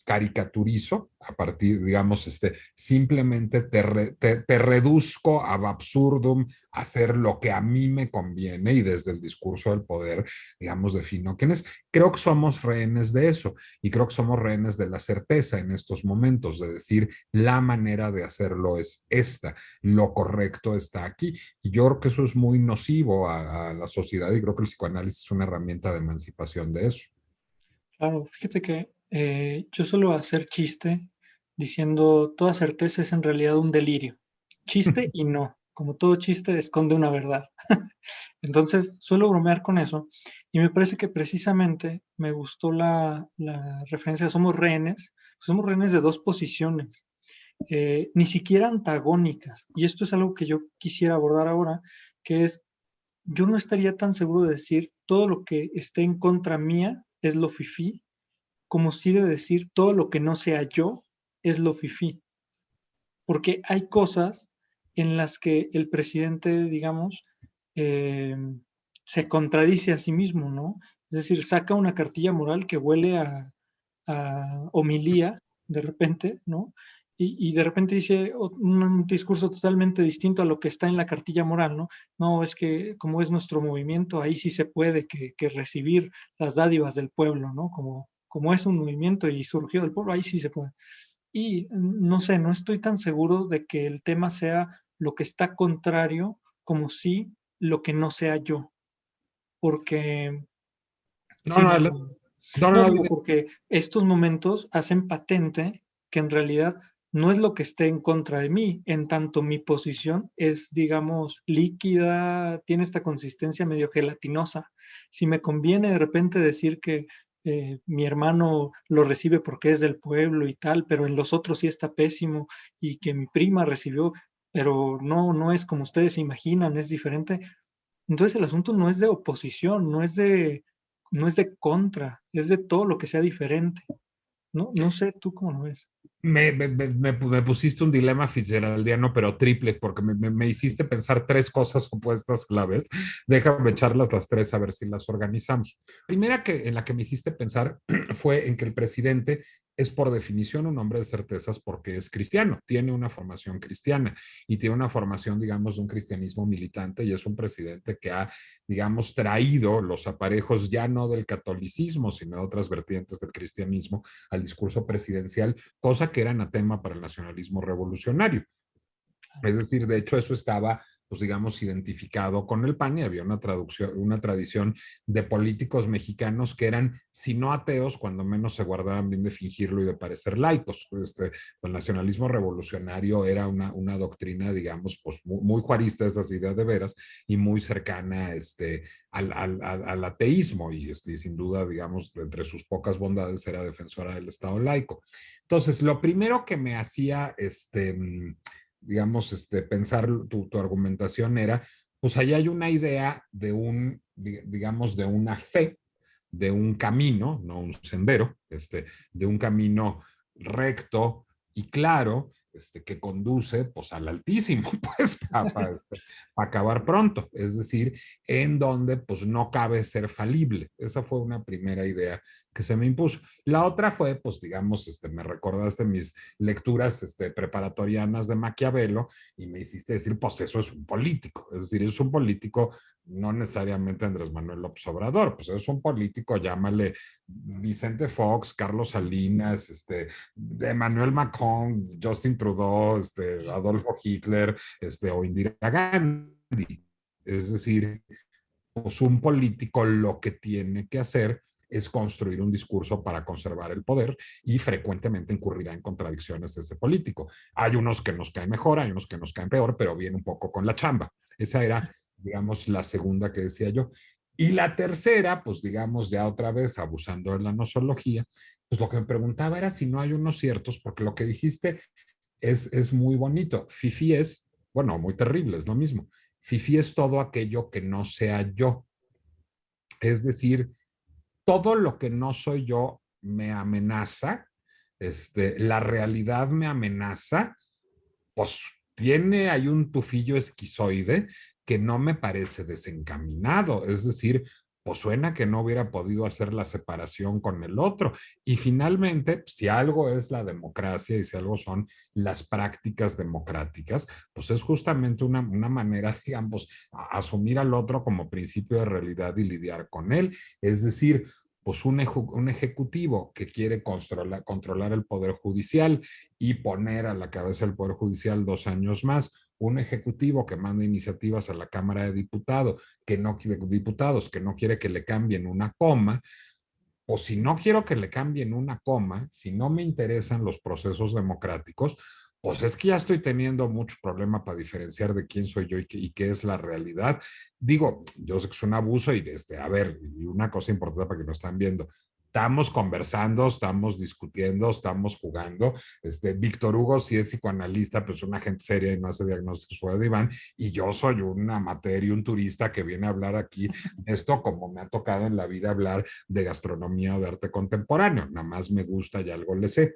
caricaturizo a partir, digamos, simplemente te reduzco ab absurdum a hacer lo que a mí me conviene y desde el discurso del poder, digamos, defino quién es. Creo que somos rehenes de eso y creo que somos rehenes de la certeza en estos momentos, de decir la manera de hacerlo es esta, lo correcto está aquí. Y yo creo que eso es muy nocivo a la sociedad y creo que el psicoanálisis es una herramienta de emancipación de eso. Claro, fíjate que yo suelo hacer chiste diciendo toda certeza es en realidad un delirio. Chiste y no, como todo chiste esconde una verdad. Entonces suelo bromear con eso y me parece que precisamente me gustó la referencia, somos rehenes de dos posiciones, ni siquiera antagónicas. Y esto es algo que yo quisiera abordar ahora, que es, yo no estaría tan seguro de decir todo lo que esté en contra mía es lo fifí, como si de decir todo lo que no sea yo es lo fifí, porque hay cosas en las que el presidente, digamos, eh, se contradice a sí mismo, ¿no? Es decir, saca una cartilla moral que huele a homilía de repente, ¿no? Y de repente dice un discurso totalmente distinto a lo que está en la cartilla moral, ¿no? No, es que como es nuestro movimiento, ahí sí se puede que recibir las dádivas del pueblo, ¿no? Como es un movimiento y surgió del pueblo, ahí sí se puede. Y no sé, no estoy tan seguro de que el tema sea lo que está contrario como sí lo que no sea yo, porque No, sí, no, no, no, no no, digo porque estos momentos hacen patente que en realidad no es lo que esté en contra de mí, en tanto mi posición es, digamos, líquida, tiene esta consistencia medio gelatinosa. Si me conviene de repente decir que mi hermano lo recibe porque es del pueblo y tal, pero en los otros sí está pésimo y que mi prima recibió, pero no, no es como ustedes se imaginan, es diferente. Entonces el asunto no es de oposición, no es de contra, es de todo lo que sea diferente. No, no sé tú cómo lo ves. Me pusiste un dilema fitzgeraldiano, pero triple, porque me hiciste pensar tres cosas opuestas a la vez. Déjame echarlas las tres a ver si las organizamos. Primera en la que me hiciste pensar fue en que el presidente es por definición un hombre de certezas porque es cristiano, tiene una formación cristiana y tiene una formación, digamos, de un cristianismo militante y es un presidente que ha, digamos, traído los aparejos ya no del catolicismo, sino de otras vertientes del cristianismo al discurso presidencial, cosa que era anatema para el nacionalismo revolucionario. Es decir, de hecho eso estaba, pues digamos, identificado con el PAN y había una tradición de políticos mexicanos que eran, si no ateos, cuando menos se guardaban bien de fingirlo y de parecer laicos. El nacionalismo revolucionario era una doctrina, digamos, pues muy juarista, esas ideas de veras, y muy cercana al ateísmo y sin duda, digamos, entre sus pocas bondades era defensora del Estado laico. Entonces, lo primero que me hacía digamos, pensar tu argumentación era, pues ahí hay una idea de digamos, de una fe, de un camino, no un sendero, de un camino recto y claro, que conduce pues al altísimo, pues para acabar pronto, es decir, en donde pues no cabe ser falible. Esa fue una primera idea que se me impuso. La otra fue, pues digamos, me recordaste mis lecturas preparatorianas de Maquiavelo y me hiciste decir, pues eso es un político, es decir, es un político no necesariamente Andrés Manuel López Obrador, pues es un político, llámale Vicente Fox, Carlos Salinas, Emmanuel Macron, Justin Trudeau, Adolfo Hitler, o Indira Gandhi. Es decir, pues un político lo que tiene que hacer es construir un discurso para conservar el poder y frecuentemente incurrirá en contradicciones ese político. Hay unos que nos caen mejor, hay unos que nos caen peor, pero viene un poco con la chamba. Esa era, digamos, la segunda que decía yo. Y la tercera, pues digamos, ya otra vez abusando de la nosología, pues lo que me preguntaba era si no hay unos ciertos, porque lo que dijiste es muy bonito. Fifi es bueno, muy terrible, es lo mismo. Fifí es todo aquello que no sea yo. Es decir, todo lo que no soy yo me amenaza, la realidad me amenaza, pues hay un tufillo esquizoide que no me parece desencaminado, es decir, pues suena que no hubiera podido hacer la separación con el otro. Y finalmente, si algo es la democracia y si algo son las prácticas democráticas, pues es justamente una manera, digamos, asumir al otro como principio de realidad y lidiar con él. Es decir, pues un ejecutivo que quiere controlar el poder judicial y poner a la cabeza del Poder Judicial 2 años más, un ejecutivo que manda iniciativas a la Cámara de Diputados que no quiere que le cambien una coma, o si no quiero que le cambien una coma, si no me interesan los procesos democráticos, pues es que ya estoy teniendo mucho problema para diferenciar de quién soy yo y qué es la realidad. Digo, yo sé que es un abuso y a ver, y una cosa importante para que nos están viendo, estamos conversando, estamos discutiendo, estamos jugando. Víctor Hugo sí es psicoanalista, pues una gente seria y no hace diagnósticos fuera de diván, y yo soy un amateur y un turista que viene a hablar aquí de esto como me ha tocado en la vida hablar de gastronomía o de arte contemporáneo, nada más me gusta y algo le sé.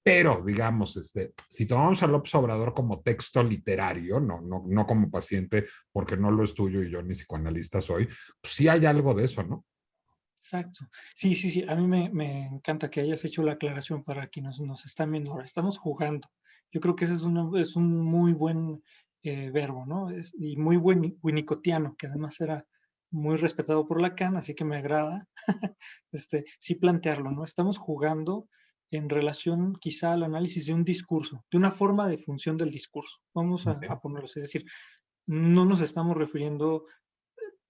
Pero, digamos, si tomamos a López Obrador como texto literario, no como paciente, porque no lo es tuyo y yo ni psicoanalista soy, pues sí hay algo de eso, ¿no? Exacto. Sí, sí, sí. A mí me encanta que hayas hecho la aclaración para quienes nos están viendo ahora. Estamos jugando. Yo creo que ese es un muy buen verbo, ¿no? Y muy buen winnicottiano, que además era muy respetado por Lacan, así que me agrada sí plantearlo, ¿no? Estamos jugando en relación quizá al análisis de un discurso, de una forma de función del discurso. Vamos a ponerlo, es decir, no nos estamos refiriendo,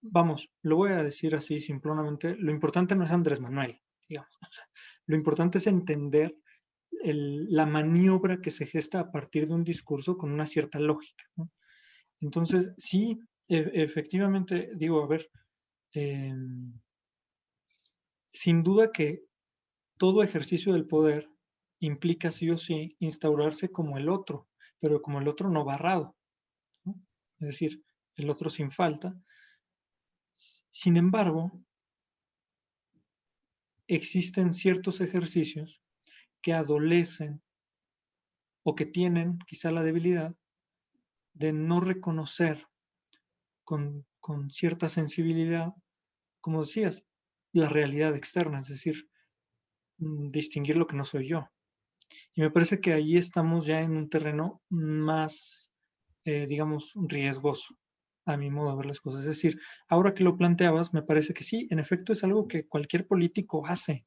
vamos, lo voy a decir así simplemente, lo importante no es Andrés Manuel, digamos. O sea, lo importante es entender la maniobra que se gesta a partir de un discurso con una cierta lógica, ¿no? Entonces, sí, efectivamente, digo, a ver, eh, sin duda que todo ejercicio del poder implica sí o sí instaurarse como el otro, pero como el otro no barrado, ¿no? Es decir, el otro sin falta. Sin embargo, existen ciertos ejercicios que adolecen o que tienen quizá la debilidad de no reconocer con cierta sensibilidad, como decías, la realidad externa, es decir, distinguir lo que no soy yo. Y me parece que ahí estamos ya en un terreno más, digamos, riesgoso, a mi modo de ver las cosas. Es decir, ahora que lo planteabas, me parece que sí, en efecto es algo que cualquier político hace,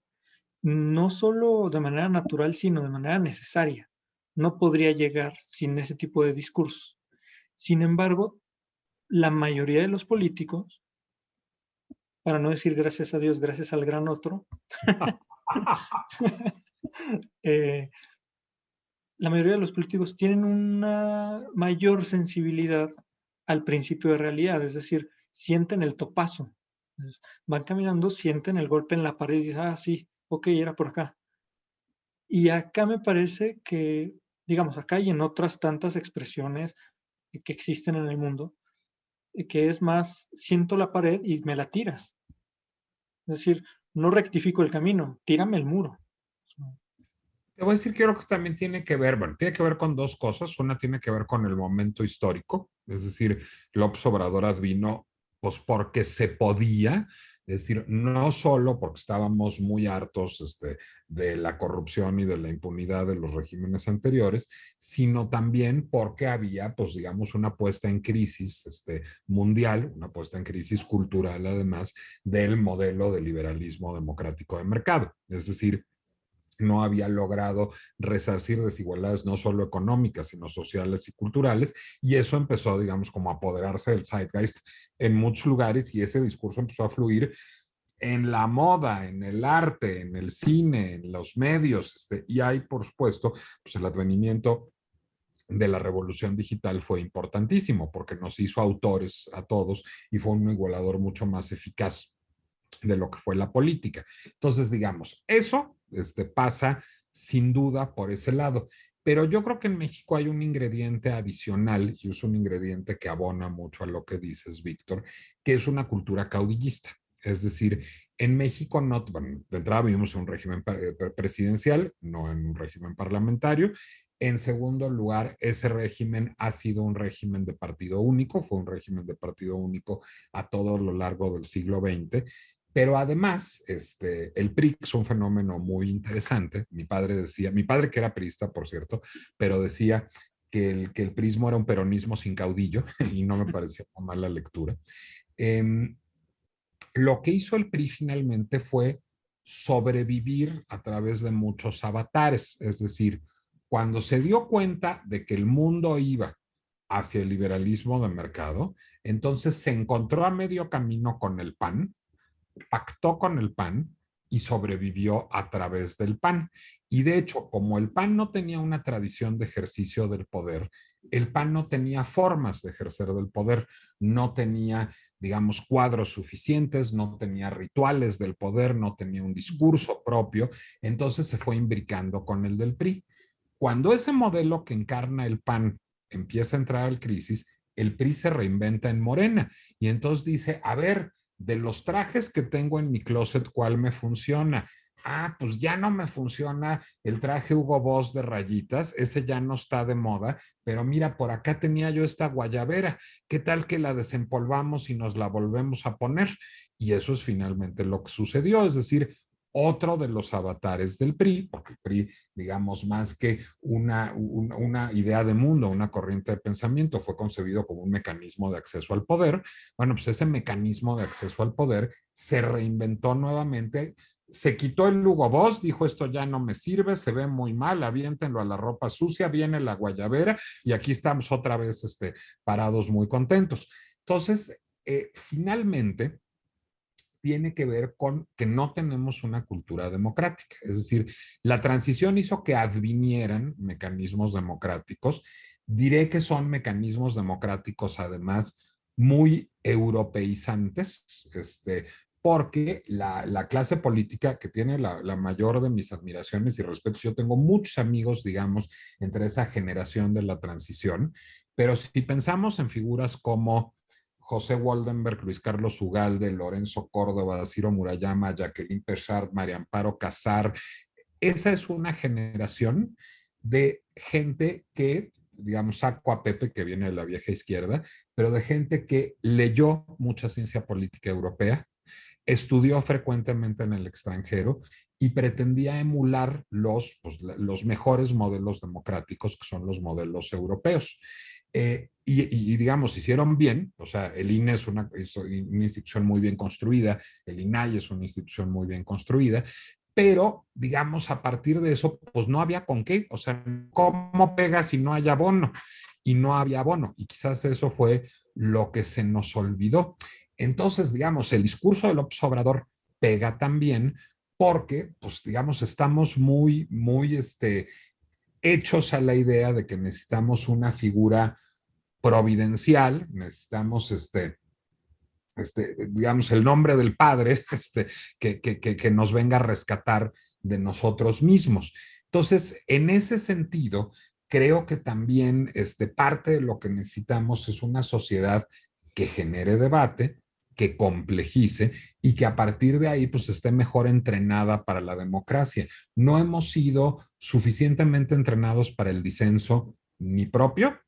no solo de manera natural, sino de manera necesaria. No podría llegar sin ese tipo de discursos. Sin embargo, la mayoría de los políticos, para no decir gracias a Dios, gracias al gran otro, eh, la mayoría de los políticos tienen una mayor sensibilidad al principio de realidad, es decir, sienten el topazo. Van caminando, sienten el golpe en la pared y dicen, ah, sí, ok, era por acá. Y acá me parece que, digamos, acá y en otras tantas expresiones que existen en el mundo, que es más, siento la pared y me la tiras. Es decir, no rectifico el camino, tírame el muro. Te voy a decir que creo que también tiene que ver, bueno, tiene que ver con dos cosas. Una tiene que ver con el momento histórico, es decir, López Obrador advino, pues porque se podía, es decir, no solo porque estábamos muy hartos de la corrupción y de la impunidad de los regímenes anteriores, sino también porque había, pues digamos, una puesta en crisis mundial, una puesta en crisis cultural además del modelo de liberalismo democrático de mercado. Es decir, no había logrado resarcir desigualdades no solo económicas, sino sociales y culturales, y eso empezó, digamos, como a apoderarse del zeitgeist en muchos lugares, y ese discurso empezó a fluir en la moda, en el arte, en el cine, en los medios, y hay, por supuesto, pues el advenimiento de la revolución digital fue importantísimo porque nos hizo autores a todos y fue un igualador mucho más eficaz de lo que fue la política. Entonces, digamos, eso pasa sin duda por ese lado. Pero yo creo que en México hay un ingrediente adicional y es un ingrediente que abona mucho a lo que dices, Víctor, que es una cultura caudillista. Es decir, en México no, bueno, de entrada vivimos en un régimen presidencial, no en un régimen parlamentario. En segundo lugar, ese régimen ha sido un régimen de partido único, fue un régimen de partido único a todo lo largo del siglo XX. Pero además, el PRI es un fenómeno muy interesante. Mi padre decía, mi padre que era priista, por cierto, pero decía que el prismo era un peronismo sin caudillo y no me parecía una mala lectura. Eh, lo que hizo el PRI finalmente fue sobrevivir a través de muchos avatares, es decir, cuando se dio cuenta de que el mundo iba hacia el liberalismo de mercado, entonces se encontró a medio camino con el PAN, pactó con el PAN y sobrevivió a través del PAN. Y de hecho, como el PAN no tenía una tradición de ejercicio del poder, el PAN no tenía formas de ejercer del poder, no tenía, digamos, cuadros suficientes, no tenía rituales del poder, no tenía un discurso propio, entonces se fue imbricando con el del PRI. Cuando ese modelo que encarna el PAN empieza a entrar al crisis, el PRI se reinventa en Morena y entonces dice, a ver, de los trajes que tengo en mi closet, ¿cuál me funciona? Ah, pues ya no me funciona el traje Hugo Boss de rayitas, ese ya no está de moda, pero mira, por acá tenía yo esta guayabera, ¿qué tal que la desempolvamos y nos la volvemos a poner? Y eso es finalmente lo que sucedió, es decir, otro de los avatares del PRI, porque el PRI, digamos, más que una idea de mundo, una corriente de pensamiento, fue concebido como un mecanismo de acceso al poder. Bueno, pues ese mecanismo de acceso al poder se reinventó nuevamente, se quitó el Hugo Boss, dijo esto ya no me sirve, se ve muy mal, aviéntenlo a la ropa sucia, viene la guayabera y aquí estamos otra vez parados muy contentos. Entonces, finalmente, tiene que ver con que no tenemos una cultura democrática. Es decir, la transición hizo que advinieran mecanismos democráticos. Diré que son mecanismos democráticos, además, muy europeizantes, porque la clase política que tiene la mayor de mis admiraciones y respetos, yo tengo muchos amigos, digamos, entre esa generación de la transición, pero si pensamos en figuras como José Waldenberg, Luis Carlos Ugalde, Lorenzo Córdoba, Ciro Murayama, Jacqueline Pechard, María Amparo Casar. Esa es una generación de gente que, digamos, saco a Pepe, que viene de la vieja izquierda, pero de gente que leyó mucha ciencia política europea, estudió frecuentemente en el extranjero y pretendía emular los mejores modelos democráticos, que son los modelos europeos. Digamos, hicieron bien, o sea, el INE es una institución muy bien construida, el INAI es una institución muy bien construida, pero digamos, a partir de eso, pues no había con qué, o sea, ¿cómo pega si no hay abono? Y no había abono, y quizás eso fue lo que se nos olvidó. Entonces, digamos, el discurso de López Obrador pega también porque, pues, digamos, estamos muy hechos a la idea de que necesitamos una figura providencial, necesitamos digamos, el nombre del Padre, que nos venga a rescatar de nosotros mismos. Entonces, en ese sentido, creo que también parte de lo que necesitamos es una sociedad que genere debate, que complejice y que a partir de ahí pues esté mejor entrenada para la democracia. No hemos sido suficientemente entrenados para el disenso ni propio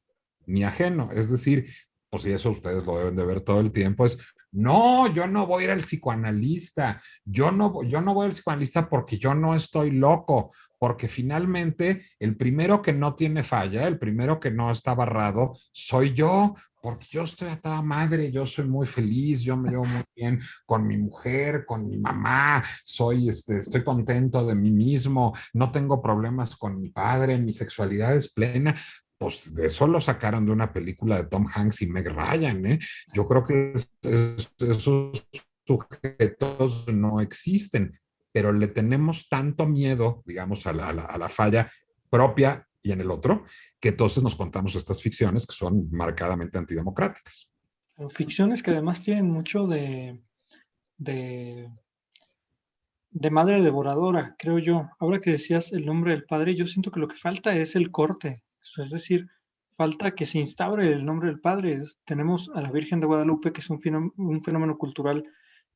ni ajeno. Es decir, pues y eso ustedes lo deben de ver todo el tiempo, es no, yo no voy a ir al psicoanalista, yo no voy al psicoanalista porque yo no estoy loco, porque finalmente el primero que no tiene falla, el primero que no está barrado, soy yo, porque yo estoy a toda madre, yo soy muy feliz, yo me llevo muy bien con mi mujer, con mi mamá, estoy contento de mí mismo, no tengo problemas con mi padre, mi sexualidad es plena. Pues de eso lo sacaron de una película de Tom Hanks y Meg Ryan, ¿eh? Yo creo que esos sujetos no existen, pero le tenemos tanto miedo, digamos, a la falla propia y en el otro, que entonces nos contamos estas ficciones que son marcadamente antidemocráticas. Ficciones que además tienen mucho de de madre devoradora, creo yo. Ahora que decías el nombre del Padre, yo siento que lo que falta es el corte. Es decir, falta que se instaure el nombre del Padre. Tenemos a la Virgen de Guadalupe, que es un fenómeno cultural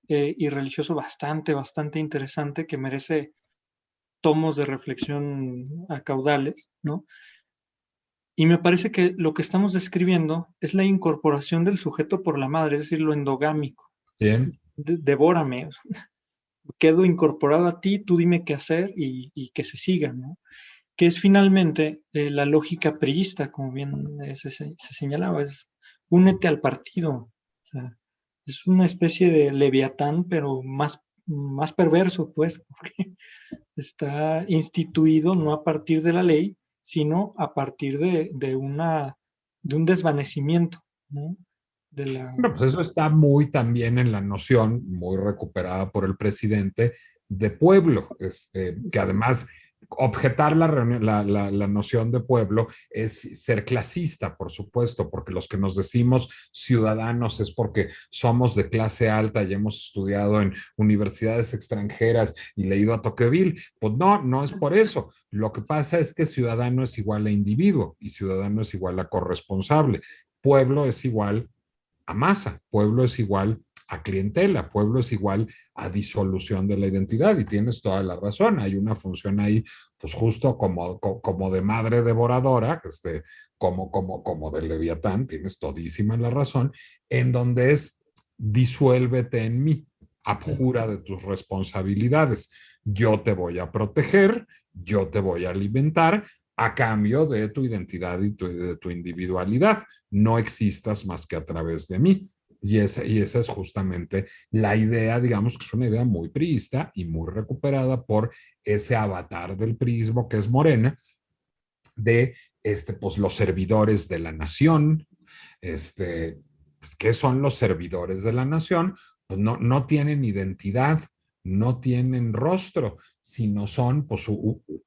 y religioso bastante interesante que merece tomos de reflexión a caudales, ¿no? Y me parece que lo que estamos describiendo es la incorporación del sujeto por la madre, es decir, lo endogámico. Bien. Devórame, quedo incorporado a ti, tú dime qué hacer y que se siga, ¿no? Que es finalmente la lógica priista, como bien se señalaba, es únete al partido. O sea, es una especie de leviatán, pero más perverso, pues, porque está instituido no a partir de la ley, sino a partir de un desvanecimiento, ¿no? De la... Bueno, pues eso está muy también en la noción, muy recuperada por el presidente, de pueblo, que además objetar la noción de pueblo es ser clasista, por supuesto, porque los que nos decimos ciudadanos es porque somos de clase alta y hemos estudiado en universidades extranjeras y leído a Tocqueville. Pues no, no es por eso. Lo que pasa es que ciudadano es igual a individuo y ciudadano es igual a corresponsable. Pueblo es igual a masa, pueblo es igual a clientela, pueblo es igual a disolución de la identidad y tienes toda la razón, hay una función ahí, pues justo como de madre devoradora, como de Leviatán, tienes todísima la razón, en donde es disuélvete en mí, abjura de tus responsabilidades, yo te voy a proteger, yo te voy a alimentar, a cambio de tu identidad y de tu individualidad. No existas más que a través de mí. Y esa es justamente la idea, digamos que es una idea muy priista y muy recuperada por ese avatar del priismo que es Morena, de pues, los servidores de la nación. Pues, ¿qué son los servidores de la nación? Pues no tienen identidad, no tienen rostro, sino son pues,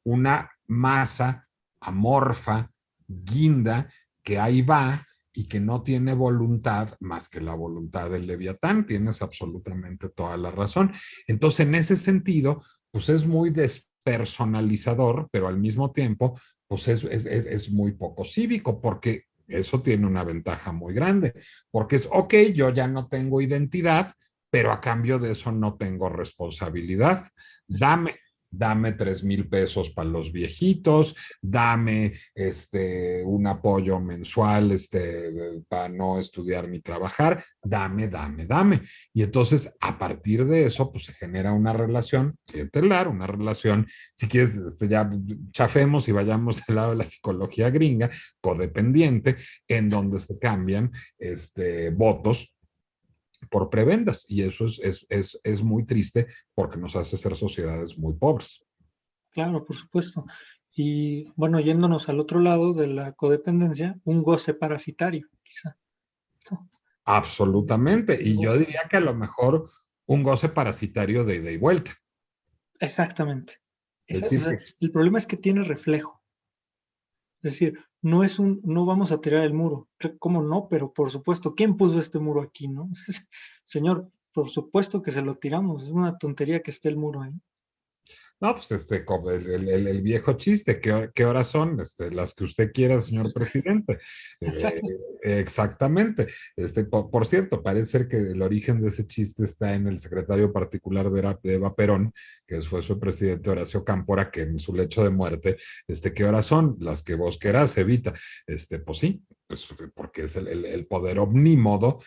una masa amorfa, guinda, que ahí va y que no tiene voluntad más que la voluntad del Leviatán. Tienes absolutamente toda la razón. Entonces, en ese sentido, pues es muy despersonalizador, pero al mismo tiempo, pues es muy poco cívico, porque eso tiene una ventaja muy grande, porque es, ok, yo ya no tengo identidad, pero a cambio de eso no tengo responsabilidad. Dame, dame 3,000 pesos para los viejitos, dame un apoyo mensual para no estudiar ni trabajar, dame. Y entonces, a partir de eso, pues se genera una relación clientelar, una relación, si quieres, ya chafemos y vayamos al lado de la psicología gringa, codependiente, en donde se cambian votos por prebendas. Y eso es muy triste porque nos hace ser sociedades muy pobres. Claro, por supuesto. Y bueno, yéndonos al otro lado de la codependencia, un goce parasitario, quizá. ¿No? Absolutamente. Un Y yo goce diría que a lo mejor un goce parasitario de ida y vuelta. Exactamente. Es O decir, sea, el problema es que tiene reflejo. Es decir, no vamos a tirar el muro. ¿Cómo no? Pero por supuesto, ¿quién puso este muro aquí, no? Señor, por supuesto que se lo tiramos. Es una tontería que esté el muro ahí. no, pues como el viejo chiste, ¿qué horas son? Las que usted quiera, señor presidente. Eh, Exacto. exactamente. Por cierto, parece ser que el origen de ese chiste está en el secretario particular de Eva Perón, que fue su presidente Horacio Cámpora, que en su lecho de muerte, ¿qué horas son? Las que vos querás, Evita. Pues sí, pues, porque es el poder omnímodo,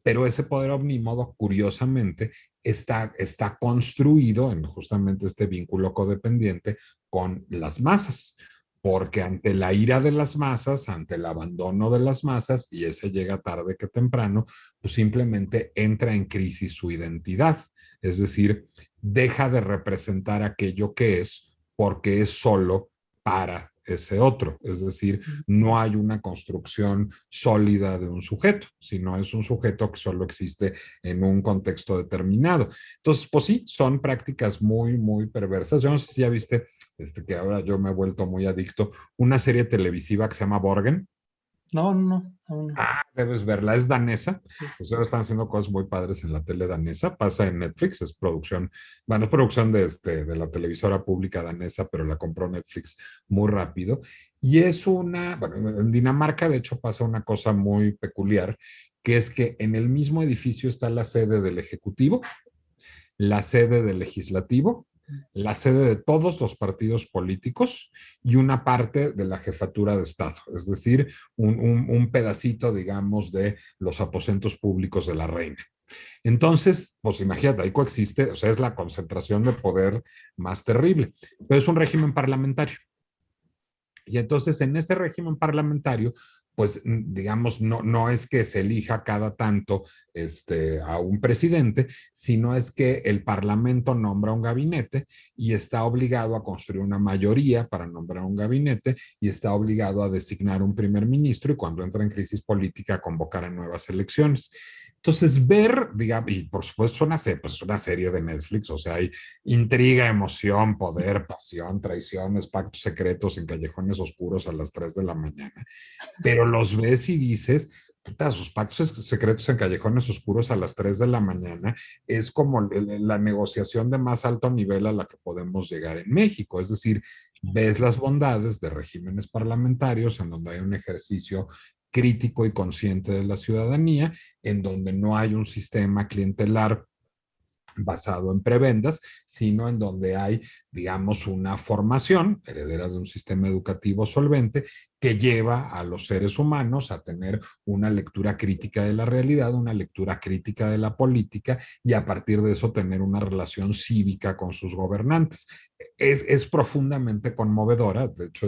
pero ese poder omnímodo, curiosamente, está construido en justamente este vínculo codependiente con las masas, porque ante la ira de las masas, ante el abandono de las masas, y ese llega tarde que temprano, pues simplemente entra en crisis su identidad, es decir, deja de representar aquello que es porque es solo para ese otro, es decir, no hay una construcción sólida de un sujeto, sino es un sujeto que solo existe en un contexto determinado. Entonces, pues sí, son prácticas muy perversas. Yo no sé si ya viste, que ahora yo me he vuelto muy adicto, una serie televisiva que se llama Borgen. No, no, no, aún no. Ah, debes verla, es danesa. Sí. Pues ahora están haciendo cosas muy padres en la tele danesa. Pasa en Netflix, es producción, bueno, es producción de la televisora pública danesa, pero la compró Netflix muy rápido. Y es bueno, en Dinamarca de hecho pasa una cosa muy peculiar, que es que en el mismo edificio está la sede del Ejecutivo, la sede del legislativo, la sede de todos los partidos políticos y una parte de la jefatura de Estado, es decir, un pedacito, digamos, de los aposentos públicos de la reina. Entonces, pues imagínate, ahí coexiste, o sea, es la concentración de poder más terrible, pero es un régimen parlamentario. Y entonces en ese régimen parlamentario, pues digamos, no es que se elija cada tanto a un presidente, sino es que el Parlamento nombra un gabinete y está obligado a construir una mayoría para nombrar un gabinete y está obligado a designar un primer ministro y cuando entra en crisis política convocar a nuevas elecciones. Entonces, ver, digamos, y por supuesto pues, una serie de Netflix, o sea, hay intriga, emoción, poder, pasión, traiciones, pactos secretos en callejones oscuros a las 3 de la mañana. Pero los ves y dices, puta, sus pactos secretos en callejones oscuros a las 3 de la mañana es como la negociación de más alto nivel a la que podemos llegar en México. Es decir, ves las bondades de regímenes parlamentarios en donde hay un ejercicio crítico y consciente de la ciudadanía, en donde no hay un sistema clientelar basado en prebendas, sino en donde hay, digamos, una formación heredera de un sistema educativo solvente que lleva a los seres humanos a tener una lectura crítica de la realidad, una lectura crítica de la política y a partir de eso tener una relación cívica con sus gobernantes. Es profundamente conmovedora. De hecho,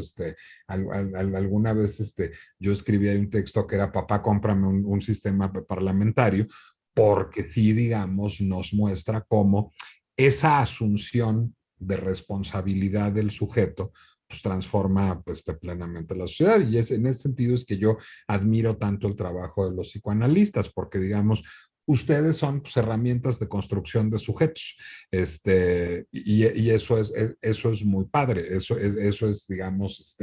alguna vez yo escribí un texto que era Papá, cómprame un sistema parlamentario, porque sí, digamos, nos muestra cómo esa asunción de responsabilidad del sujeto pues transforma pues, plenamente la sociedad. Y en ese sentido es que yo admiro tanto el trabajo de los psicoanalistas, porque digamos, ustedes son pues, herramientas de construcción de sujetos. Y eso es muy padre, eso es digamos,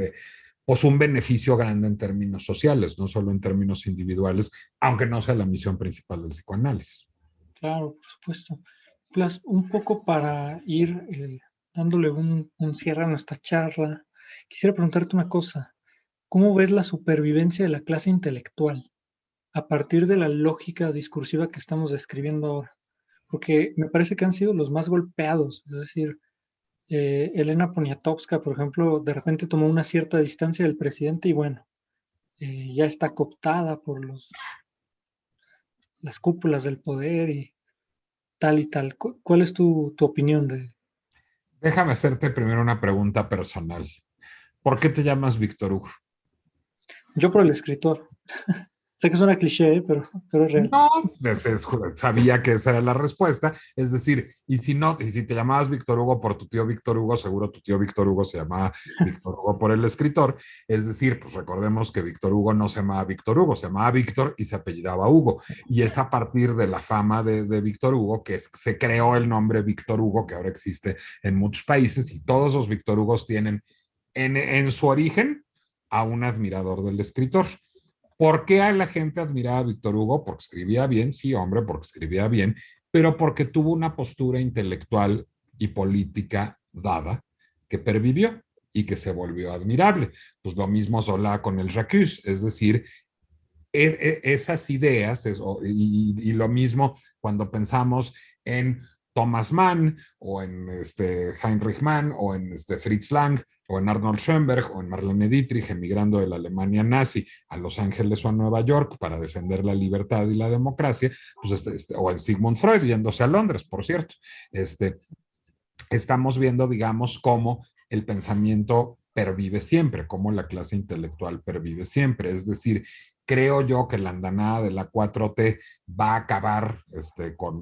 pues un beneficio grande en términos sociales, no solo en términos individuales, aunque no sea la misión principal del psicoanálisis. Claro, por supuesto. Blas, un poco para ir dándole un cierre a nuestra charla, quisiera preguntarte una cosa. ¿Cómo ves la supervivencia de la clase intelectual a partir de la lógica discursiva que estamos describiendo ahora? Porque me parece que han sido los más golpeados. Es decir, Elena Poniatowska, por ejemplo, de repente tomó una cierta distancia del presidente y bueno, ya está cooptada por las cúpulas del poder y tal y tal. ¿Cuál es tu opinión de? Déjame hacerte primero una pregunta personal. ¿Por qué te llamas Víctor Hugo? Yo por el escritor. Sé que suena cliché, pero es real. No, sabía que esa era la respuesta. Es decir, y si no, y si te llamabas Víctor Hugo por tu tío Víctor Hugo, seguro tu tío Víctor Hugo se llamaba Víctor Hugo por el escritor. Es decir, pues recordemos que Víctor Hugo no se llamaba Víctor Hugo, se llamaba Víctor y se apellidaba Hugo. Y es a partir de la fama de Víctor Hugo que se creó el nombre Víctor Hugo, que ahora existe en muchos países, y todos los Víctor Hugos tienen en su origen a un admirador del escritor. ¿Por qué a la gente admiraba a Víctor Hugo? Porque escribía bien, sí, hombre, porque escribía bien, pero porque tuvo una postura intelectual y política dada que pervivió y que se volvió admirable. Pues lo mismo Zola con el J'accuse, es decir, esas ideas, y lo mismo cuando pensamos en Thomas Mann o en Heinrich Mann o en Fritz Lang o en Arnold Schoenberg o en Marlene Dietrich emigrando de la Alemania nazi a Los Ángeles o a Nueva York para defender la libertad y la democracia, pues o en Sigmund Freud yéndose a Londres, por cierto. Estamos viendo, digamos, cómo el pensamiento pervive siempre, cómo la clase intelectual pervive siempre. Es decir, creo yo que la andanada de la 4T va a acabar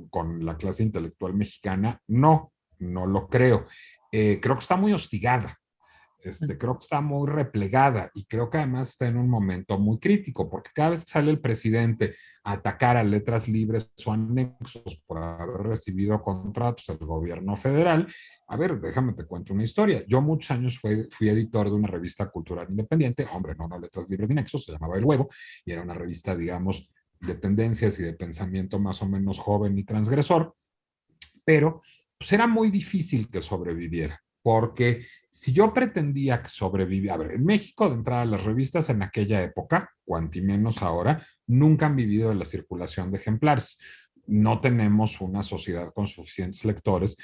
con la clase intelectual mexicana. No, no lo creo. Creo que está muy hostigada. Creo que está muy replegada y creo que además está en un momento muy crítico, porque cada vez que sale el presidente a atacar a Letras Libres o anexos por haber recibido contratos del gobierno federal, a ver, déjame te cuento una historia. Yo muchos años fui editor de una revista cultural independiente, hombre, no Letras Libres ni Nexos, se llamaba El Huevo, y era una revista, digamos, de tendencias y de pensamiento más o menos joven y transgresor, pero pues era muy difícil que sobreviviera, porque si yo pretendía que sobreviviera, a ver, en México de entrada las revistas en aquella época, cuanti menos ahora, nunca han vivido de la circulación de ejemplares. No tenemos una sociedad con suficientes lectores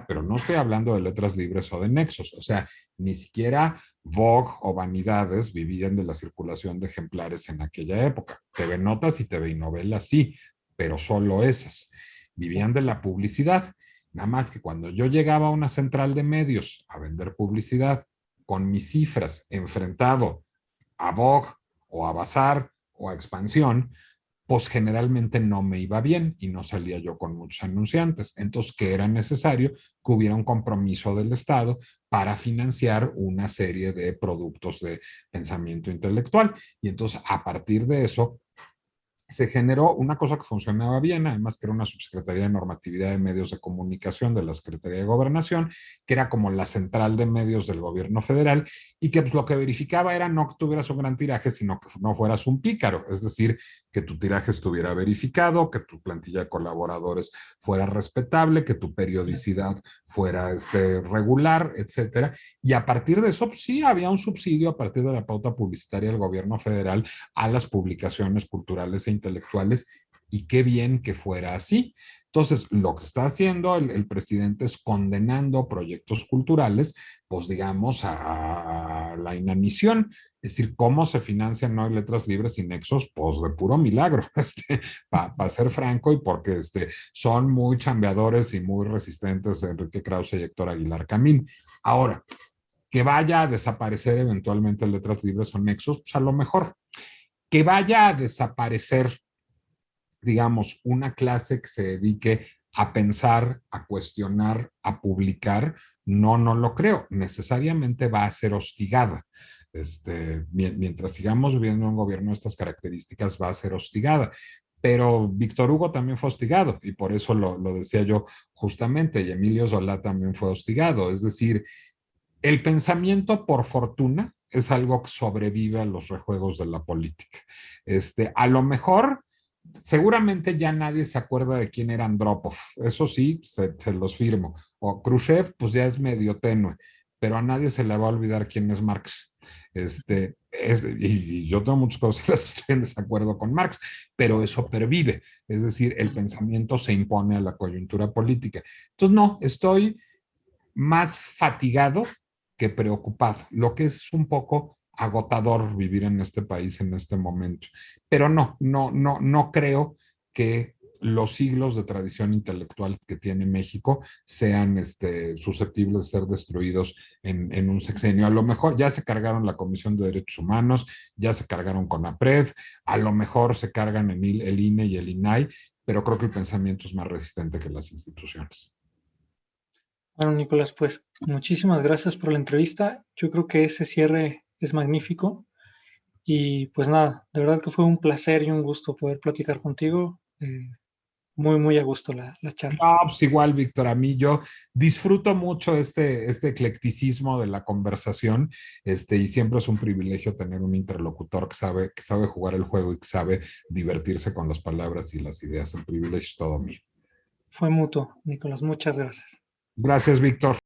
pero no estoy hablando de Letras Libres o de Nexos, o sea, ni siquiera Vogue o Vanidades vivían de la circulación de ejemplares en aquella época. TV Notas y TV y Novelas sí, pero solo esas. Vivían de la publicidad. Nada más que cuando yo llegaba a una central de medios a vender publicidad con mis cifras enfrentado a Vogue o a Bazar o a Expansión, pues generalmente no me iba bien y no salía yo con muchos anunciantes. Entonces, ¿qué era necesario? Que hubiera un compromiso del Estado para financiar una serie de productos de pensamiento intelectual. Y entonces, a partir de eso, se generó una cosa que funcionaba bien, además que era una subsecretaría de normatividad de medios de comunicación de la Secretaría de Gobernación, que era como la central de medios del gobierno federal y que pues, lo que verificaba era no que tuvieras un gran tiraje, sino que no fueras un pícaro, es decir, que tu tiraje estuviera verificado, que tu plantilla de colaboradores fuera respetable, que tu periodicidad fuera regular, etcétera. Y a partir de eso, pues, sí, había un subsidio a partir de la pauta publicitaria del gobierno federal a las publicaciones culturales e intelectuales, y qué bien que fuera así. Entonces, lo que está haciendo el presidente es condenando proyectos culturales, pues digamos, a la inanición. Es decir, ¿cómo se financian no hay Letras Libres y Nexos? Pues de puro milagro, para ser franco, y porque son muy chambeadores y muy resistentes Enrique Krause y Héctor Aguilar Camín. Ahora, que vaya a desaparecer eventualmente Letras Libres o Nexos, pues a lo mejor. Que vaya a desaparecer, digamos, una clase que se dedique a pensar, a cuestionar, a publicar, no lo creo. Necesariamente va a ser hostigada. Mientras sigamos viviendo un gobierno de estas características, va a ser hostigada. Pero Víctor Hugo también fue hostigado, y por eso lo decía yo justamente, y Emilio Zola también fue hostigado. Es decir, el pensamiento, por fortuna, es algo que sobrevive a los rejuegos de la política. A lo mejor, seguramente ya nadie se acuerda de quién era Andropov, eso sí, se los firmo. O Khrushchev, pues ya es medio tenue, pero a nadie se le va a olvidar quién es Marx. Y yo tengo muchas cosas que estoy en desacuerdo con Marx, pero eso pervive. Es decir, el pensamiento se impone a la coyuntura política. Entonces, no, estoy más fatigado que preocupado, lo que es un poco agotador vivir en este país en este momento. Pero no creo que los siglos de tradición intelectual que tiene México sean susceptibles de ser destruidos en un sexenio. A lo mejor ya se cargaron la Comisión de Derechos Humanos, ya se cargaron CONAPRED, a lo mejor se cargan el INE y el INAI, pero creo que el pensamiento es más resistente que las instituciones. Bueno, Nicolás, pues muchísimas gracias por la entrevista. Yo creo que ese cierre es magnífico. Y pues nada, de verdad que fue un placer y un gusto poder platicar contigo. Muy a gusto la charla. No, pues igual, Víctor, a mí yo disfruto mucho este eclecticismo de la conversación, y siempre es un privilegio tener un interlocutor que sabe jugar el juego y que sabe divertirse con las palabras y las ideas. El privilegio es todo mío. Fue mutuo, Nicolás. Muchas gracias. Gracias, Víctor.